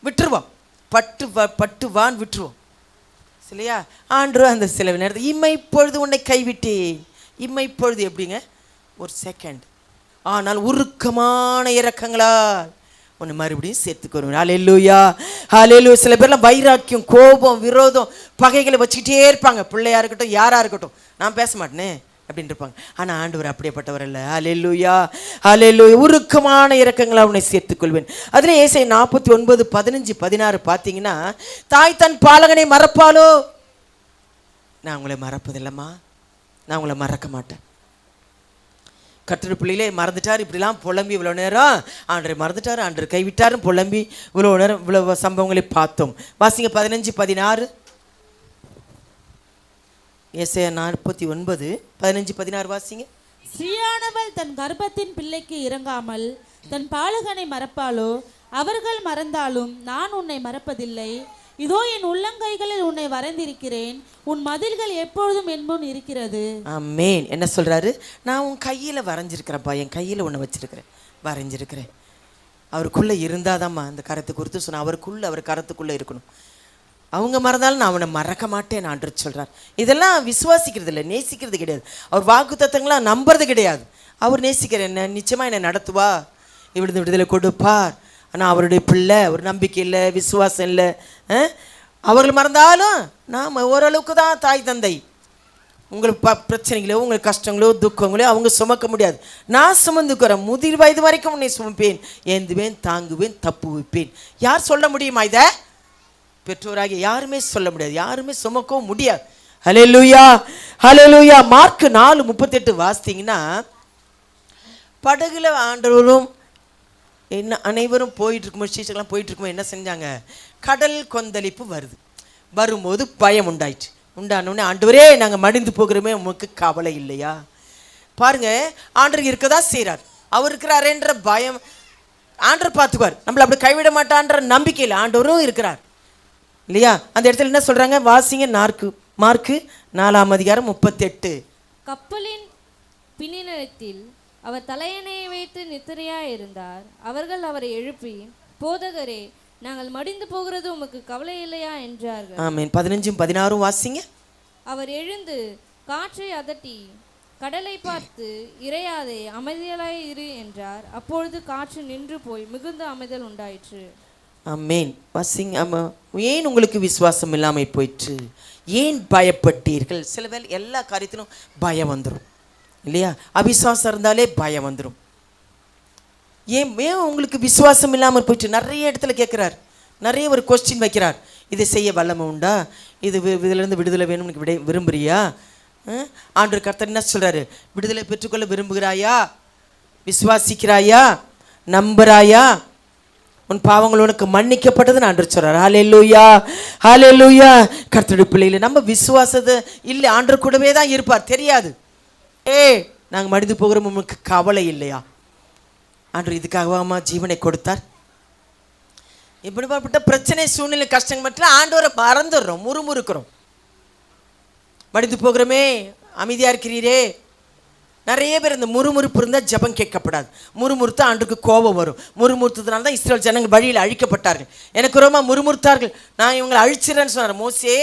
விட்டுருவோம். பட்டு வான்னு விட்டுருவோம் இல்லையா. ஆண்டவர் அந்த சில நேரத்தில் இமைப்பொழுது உன்னை கைவிட்டேன். இமைப்பொழுது எப்படிங்க, ஒரு செகண்ட், ஆனால் உருக்கமான இரக்கங்களால் உன்னை மறுபடியும் சேர்த்துக்கு வருவேன். ஹல்லேலூயா, ஹல்லேலூயா. சில பேர்லாம் வைராக்கியம், கோபம், விரோதம், பகைகளை வச்சுக்கிட்டே இருப்பாங்க. பிள்ளையா இருக்கட்டும், யாராக இருக்கட்டும், நான் பேச மாட்டேனே அப்படின்னு இருப்பாங்க. ஆனால் ஆண்டவர் அப்படியேப்பட்டவர் அல்ல. ஹல்லேலூயா, ஹல்லேலூயா. உருக்கமான இரக்கங்களால் உன்னை சேர்த்துக்கொள்வேன். அதில் ஏசாயா 49:15-16 பார்த்தீங்கன்னா, தாய் தன் பாலகனை மறப்பாலோ, நான் உங்களை மறப்பதில்லைம்மா, நான் உங்களை மறக்க மாட்டேன். கர்த்தருடைய பிள்ளைகளே, மறந்துட்டார், இப்படிலாம் புலம்பி இவ்வளோ நேரம் ஆண்டரை மறந்துட்டார், ஆண்டர் கைவிட்டாருன்னு புலம்பி இவ்வளோ நேரம் இவ்வளோ சம்பவங்களை பார்த்தோம். வாசிங்க 15-16. ஏசாயா 49:15-16 வாசிங்க. ஸ்ரீயானவள் தன் கர்ப்பத்தின் பிள்ளைக்கு இறங்காமல் தன் பாலகனை மறப்பாளோ, அவர்கள் மறந்தாலும் நான் உன்னை மறப்பதில்லை. இதோ என் உள்ளங்கைகளில் உன்னை வரைந்திருக்கிறேன், உன் மதில்கள் எப்பொழுதும் என் முன் இருக்கிறது. ஆமென். என்ன சொல்றாரு, நான் உன் கையில் வரைஞ்சிருக்கிறேன்ப்பா, என் கையில் உன்னை வச்சிருக்கிறேன், வரைஞ்சிருக்கிறேன். அவருக்குள்ளே இருந்தாதாம்மா அந்த கரத்தை குறித்து சொன்ன, அவருக்குள்ள, அவர் கரத்துக்குள்ளே இருக்கணும். அவங்க மறந்தாலும் நான் அவனை மறக்க மாட்டேன் ஆண்டவர் சொல்றார். இதெல்லாம் விசுவாசிக்கிறது இல்லை, நேசிக்கிறது கிடையாது. அவர் வாக்கு தத்தங்களாம் நம்புறது கிடையாது. அவர் நேசிக்கிற என்ன, நிச்சயமா என்னை நடத்துவா, இவிடுது விடுதலை கொடுப்பார். ஆனால் அவருடைய பிள்ளை, ஒரு நம்பிக்கை இல்லை, விசுவாசம் இல்லை. அவர்கள் மறந்தாலும் நாம் ஓரளவுக்கு தான் தாய் தந்தை. உங்களுக்கு பிரச்சனைகளோ, உங்களுக்கு கஷ்டங்களோ, துக்கங்களோ அவங்க சுமக்க முடியாது, நான் சுமந்துக்கிறேன். முதிர் வயது வரைக்கும் உன்னை சுமப்பேன், ஏந்துவேன், தாங்குவேன், தப்பு வைப்பேன். யார் சொல்ல முடியுமா இதை? பெற்றோராகிய யாருமே சொல்ல முடியாது, யாருமே சுமக்கவும் முடியாது. ஹல்லேலூயா, ஹல்லேலூயா. மார்க் 4:38 வாசித்தீங்கன்னா, படகுல ஆண்டவரும் என்ன அனைவரும் போயிட்டு இருக்கும்போது, சீசர்கள்லாம் போயிட்டு இருக்கும்போது என்ன செஞ்சாங்க, கடல் கொந்தளிப்பு வருது. வரும்போது பயம் உண்டாயிடுச்சு. உண்டானோடனே, ஆண்டவரே நாங்கள் மடிந்து போகிறோமே, உமக்கு கவலை இல்லையா? பாருங்க, ஆண்டவர் இருக்கதா செய்கிறார். அவர் இருக்கிறாரேன்ற பயம் ஆண்டவர் பார்த்துக்குவார், நம்மளை அப்படி கைவிட மாட்டான்ற நம்பிக்கையில் ஆண்டவரும் இருக்கிறார் இல்லையா. அந்த இடத்துல என்ன சொல்றாங்க, வாசிங்க. மார்க்கு 4:38. கப்பலின் பின்னிலத்தில் அவர் தலையணையை வைத்து நித்திரையாய் இருந்தார். அவர்கள் அவரை எழுப்பி, போதகரே, நாங்கள் மடிந்து போகிறது உமக்கு கவலை இல்லையா என்றார்கள். ஆமென். 15-16 வாசிங்க. அவர் எழுந்து காற்றை அதட்டி கடலை பார்த்து, இறையாதே, அமைதியாய் இரு என்றார். அப்பொழுது காற்று நின்று போய் மிகுந்த அமைதல் உண்டாயிற்று. ஆமென். வாசிங்க. ஆமாம். ஏன் உங்களுக்கு விசுவாசம் இல்லாமல் போயிற்று, ஏன் பயப்பட்டீர்கள்? சில வேளை எல்லா காரியத்திலும் பயம் வந்துடும் இல்லையா. அவிசுவாசம் இருந்தாலே பயம் வந்துடும். ஏன் உங்களுக்கு விசுவாசம் இல்லாமல் போயிட்டு நிறைய இடத்துல கேட்குறார், நிறைய ஒரு கொஸ்டின் வைக்கிறார். இதை செய்ய வல்லமை உண்டா, இதிலிருந்து விடுதலை வேணும்னு விரும்புறியா? ஆண்டவர் கர்த்தர் என்ன சொல்றாரு, விடுதலை பெற்றுக்கொள்ள விரும்புகிறாயா, விசுவாசிக்கிறாயா, நம்புறாயா, உன் பாவங்கள் உனக்கு மன்னிக்கப்பட்டதுன்னு ஆண்டவர் சொல்றாரு. ஹல்லேலூயா, ஹல்லேலூயா. கர்த்தருடைய பிள்ளைகளை நம்ம விசுவாசத்தை இல்லை, ஆண்டவர் கூடவே தான் இருப்பார், தெரியாது. நாங்கள் மடிந்து போகிறோம், உங்களுக்கு கவலை இல்லையா? ஆண்டவர் இதுக்காகவாமா ஜீவனை கொடுத்தார்? இப்படிப்பட்ட பிரச்சனை, சூழ்நிலை, கஷ்டங்கள் மட்டும் ஆண்டவரை மறந்துடுறோம், முறுமுறுக்கிறோம். மடிந்து போகிறோமே, அமைதியா இருக்கிறீரே, நிறைய பேர் இந்த முறுமுறுப்பு இருந்தால் ஜெபம் கேட்கப்படாது. முறுமுறுத்தா ஆண்டுக்கு கோபம் வரும். முறுமுறுத்ததுனால தான் இஸ்ரேல் ஜனங்கள் வழியில் அழிக்கப்பட்டார்கள். எனக்கு ரொம்ப முறுமுறுத்தார்கள், நான் இவங்களை அழிச்சிடறேன்னு சொன்னார் மோசே.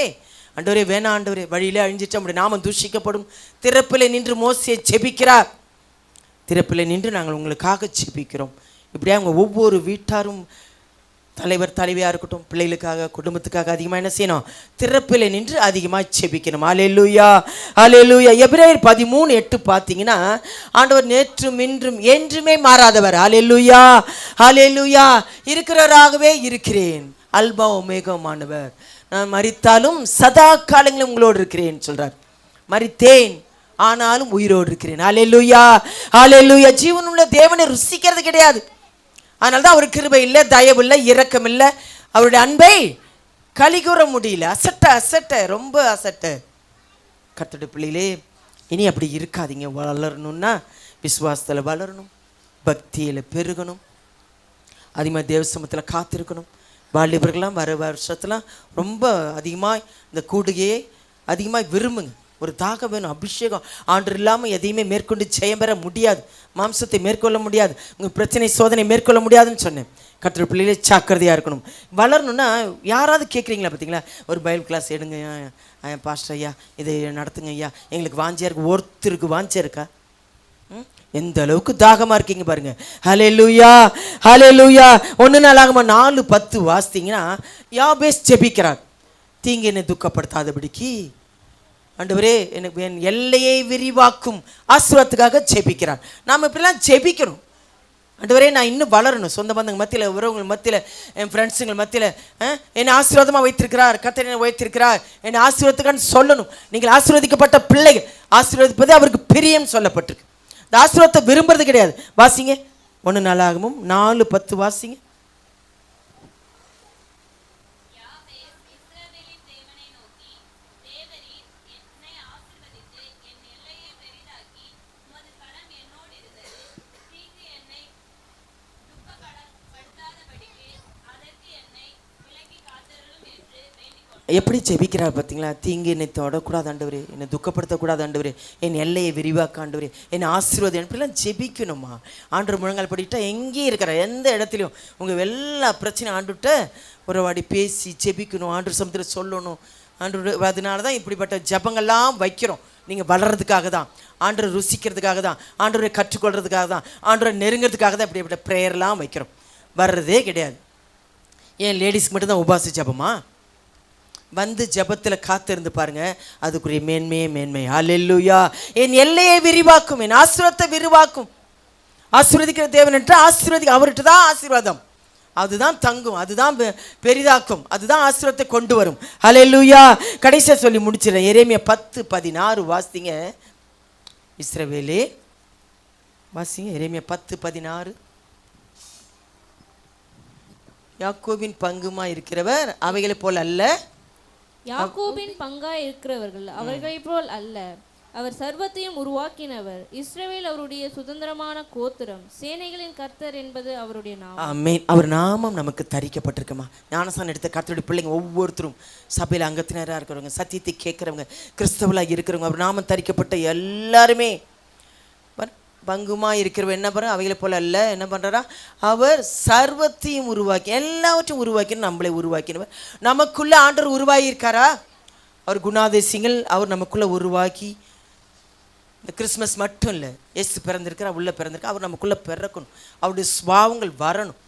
ஆண்டவரே வேணாம் ஆண்டவரே, வழியிலே அழிஞ்சிட்டு நம்முடைய நாமம் தூஷிக்கப்படும். திறப்பில் நின்று மோசே ஜெபிக்கிறார். திறப்பில் நின்று நாங்கள் உங்களுக்காக ஜெபிக்கிறோம். இப்படியே அவங்க ஒவ்வொரு வீட்டாரும் தலைவர் தலைவியாக இருக்கட்டும், பிள்ளைகளுக்காக குடும்பத்துக்காக அதிகமாக என்ன செய்யணும்? திறப்பில் நின்று அதிகமாக ஜெபிக்கணும். அல்லேலூயா அல்லேலூயா. எபிரேயர் 13:8 பார்த்தீங்கன்னா, ஆண்டவர் நேற்றும் இன்றும் என்றுமே மாறாதவர். அல்லேலூயா அல்லேலூயா. இருக்கிறவராகவே இருக்கிறேன், அல்பா ஒமேகாமானவர். நான் மரித்தாலும் சதா காலங்களும் உங்களோடு இருக்கிறேன் சொல்றார். மரித்தேன் ஆனாலும் உயிரோடு இருக்கிறேன். அல்லேலூயா அல்லேலூயா. ஜீவனுள்ள தேவனை ருசிக்கிறது கிடையாது. அதனால தான் அவருக்கு கிருபை இல்லை, தயவு இல்லை, இரக்கம் இல்லை. அவருடைய அன்பை கலிகூற முடியல. அசட்ட ரொம்ப அசட்ட. கர்த்தருடைய பிள்ளைகளே, இனி அப்படி இருக்காதீங்க. வளரணும்னா விசுவாசத்தில் வளரணும், பக்தியில் பெருகணும், அதிகமாக தேவசமத்தில் காத்திருக்கணும். வாலிபர்கள்லாம் வர வருஷத்துலாம் ரொம்ப அதிகமாக இந்த கூடுகையை அதிகமாக விரும்புங்க. ஒரு தாகம் வேணும், அபிஷேகம். ஆண்டவர் இல்லாமல் எதையுமே மேற்கொண்டு ஜெயம் பெற முடியாது. மாம்சத்தை மேற்கொள்ள முடியாது, உங்கள் பிரச்சனை சோதனை மேற்கொள்ள முடியாதுன்னு சொன்னேன். கர்த்தர் பிள்ளைகளே ஜாக்கிரதையாக இருக்கணும். வளரணும்னா யாராவது கேட்குறீங்களா பார்த்தீங்களா? ஒரு பைபிள் கிளாஸ் எடுங்க பாஸ்டர் ஐயா, இதை நடத்துங்க ஐயா, எங்களுக்கு வாஞ்சியாக இருக்கு. ஒருத்தருக்கு வாஞ்சியாக இருக்கா? எந்த அளவுக்கு தாகமாக இருக்கீங்க பாருங்க. ஹல்லேலூயா ஹல்லேலூயா. 1 நாளாகமம் 4:10 வாசித்தீங்கன்னா, யாபேஸ் ஜெபிக்கிறார். தீங்கு என்னை துக்கப்படுத்தாதபடிக்கு ஆண்டவரே எனக்கு என் எல்லையை விரிவாக்கும் ஆசீர்வாதத்துக்காக ஜெபிக்கிறார். நாம் இப்படிலாம் ஜெபிக்கணும். ஆண்டவரே நான் இன்னும் வளரணும். சொந்த பந்தங்கள் மத்தியில், உறவுகள் மத்தியில், என் ஃப்ரெண்ட்ஸுங்கள் மத்தியில் என்னை ஆசீர்வாதமாக வைத்திருக்கிறார், கர்த்தர் என்னை வைத்திருக்கிறார், என்னை ஆசீர்வாதத்துக்கான்னு சொல்லணும். நீங்கள் ஆசீர்வதிக்கப்பட்ட பிள்ளைகள். ஆசீர்வதிப்பது அவருக்கு பிரியம் சொல்லப்பட்டிருக்கு. இந்த ஆசீர்வாதத்தை விரும்புறது கிடையாது. வாசிங்க 1 நாளாகமம் 4:10 வாசிங்க. எப்படி ஜெபிக்கிறார் பார்த்தீங்களா? தீங்கு என்னை தொடக்கூடாது ஆண்டவரே, என்னை துக்கப்படுத்தக்கூடாது ஆண்டவரே, என் எல்லையை விரிவாக்க ஆண்டவரே, என்னை ஆசீர்வாதம். எப்படிலாம் ஜெபிக்கணுமா? ஆண்டவர் முழங்கால் படிட்டா எங்கேயும் இருக்கிறார், எந்த இடத்துலையும். உங்கள் எல்லா பிரச்சனையும் ஆண்டுகிட்ட உறவாடி பேசி ஜெபிக்கணும், ஆண்டவர் சமத்தில் சொல்லணும். ஆண்டவர் அதனால தான் இப்படிப்பட்ட ஜபங்கள்லாம் வைக்கிறோம். நீங்கள் வளர்கிறதுக்காக தான், ஆண்டவரை ருசிக்கிறதுக்காக தான், ஆண்டவரை கற்றுக்கொள்கிறதுக்காக தான், ஆண்டவரை நெருங்கிறதுக்காக தான் இப்படிப்பட்ட ப்ரேயர்லாம் வைக்கிறோம். வர்றதே கிடையாது. ஏன் லேடிஸ்க்கு மட்டும்தான் உபாச ஜபமா? வந்து ஜபத்தில் காத்திருந்து பாருங்க, அதுக்குரிய மேன்மையே மேன்மை. அல்லேலூயா. என் எல்லையை விரிவாக்கும், என் ஆசீர்வாதத்தை விரிவாக்கும். ஆசீர்வதிக்கிற தேவன் என்று அவர்கிட்ட தான் ஆசீர்வாதம். அதுதான் தங்கும், அதுதான் பெரிதாக்கும், அதுதான் ஆசீர்வாதத்தை கொண்டு வரும். அல்லேலூயா. கடைசியாக சொல்லி முடிச்சிடறேன். எரேமியா 10:16 வாசிங்க. இஸ்ரவேலே வாசிங்க. எரேமியா 10:16. யாக்கோபின் பங்குமா இருக்கிறவர் அவைகளை போல் அல்ல. யாக்கோபின் பங்காய் இருக்கிறவர்கள் அவர்களைப் போல் அல்ல. அவர் சர்வத்தையும் உருவாக்கினவர். இஸ்ரவேல் அவருடைய சுதந்திரமான கோத்திரம். சேனைகளின் கர்த்தர் என்பது அவருடைய நாமம். ஆமென். அவர் நாமம் நமக்கு தரிக்கப்பட்டிருக்குமா? ஞானஸ்நானம் எடுத்த கர்த்தருடைய பிள்ளைங்க ஒவ்வொருத்தரும், சபையில் அங்கத்தினராக இருக்கிறவங்க, சத்தியத்தை கேட்குறவங்க, கிறிஸ்தவலாக இருக்கிறவங்க, அவர் நாமம் தரிக்கப்பட்ட எல்லாருமே பங்குமா இருக்கிறவ என்ன பண்ணுற? அவைகளை போல அல்ல. என்ன பண்ணுறா? அவர் சர்வத்தையும் உருவாக்கி, எல்லாவற்றையும் உருவாக்கி நம்மளை உருவாக்கினவர். நமக்குள்ளே ஆண்டவர் உருவாகியிருக்காரா? அவர் குணாதிசயங்கள் அவர் நமக்குள்ளே உருவாக்கி, இந்த கிறிஸ்மஸ் மட்டும் இல்லை, இயேசு பிறந்திருக்கிறார், உள்ளே பிறந்திருக்கா, அவர் நமக்குள்ளே பிறக்கணும். அவருடைய சுபாவங்கள் வரணும்,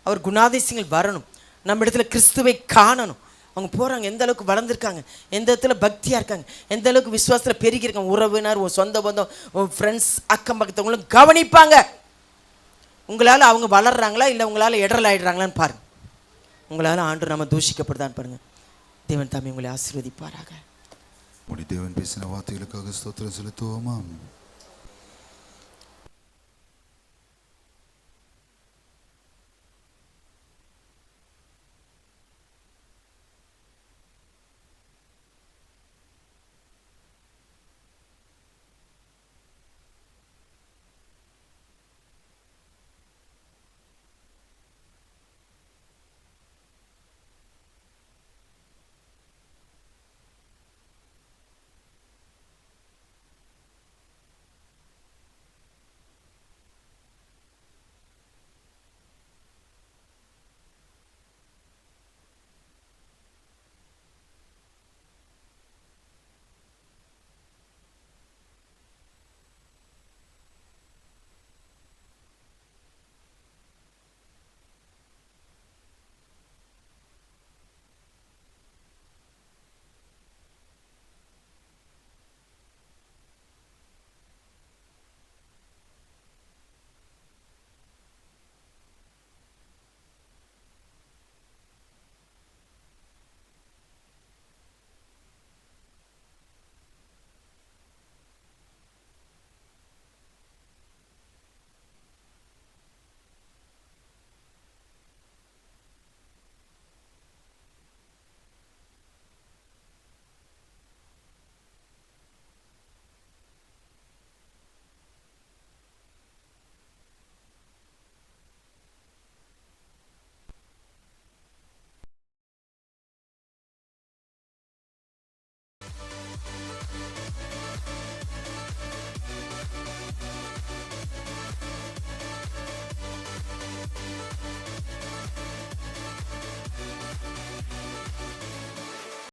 அவர் குணாதிசயங்கள் வரணும். நம்ம இடத்துல கிறிஸ்துவை காணணும். அவங்க போகிறாங்க, எந்த அளவுக்கு வளர்ந்துருக்காங்க, எந்த இடத்துல பக்தியாக இருக்காங்க, எந்த அளவுக்கு விசுவாசத்தில் பெருகிருக்காங்க. உறவினர், உன் சொந்த பந்தம், உன் ஃப்ரெண்ட்ஸ், அக்கம் பக்கத்தவங்களும் கவனிப்பாங்க. உங்களால் அவங்க வளர்கிறாங்களா இல்லை உங்களால் இடரல் ஆகிடுறாங்களான்னு பாருங்கள். உங்களால் ஆண்டு நம்ம தூஷிக்கப்படுதான்னு பாருங்கள். தேவன் தாமே உங்களை ஆசீர்வதிப்பாராக. தேவன் பேசின வார்த்தைகளுக்காக ஸ்தோத்திரம் செலுத்துவோமா?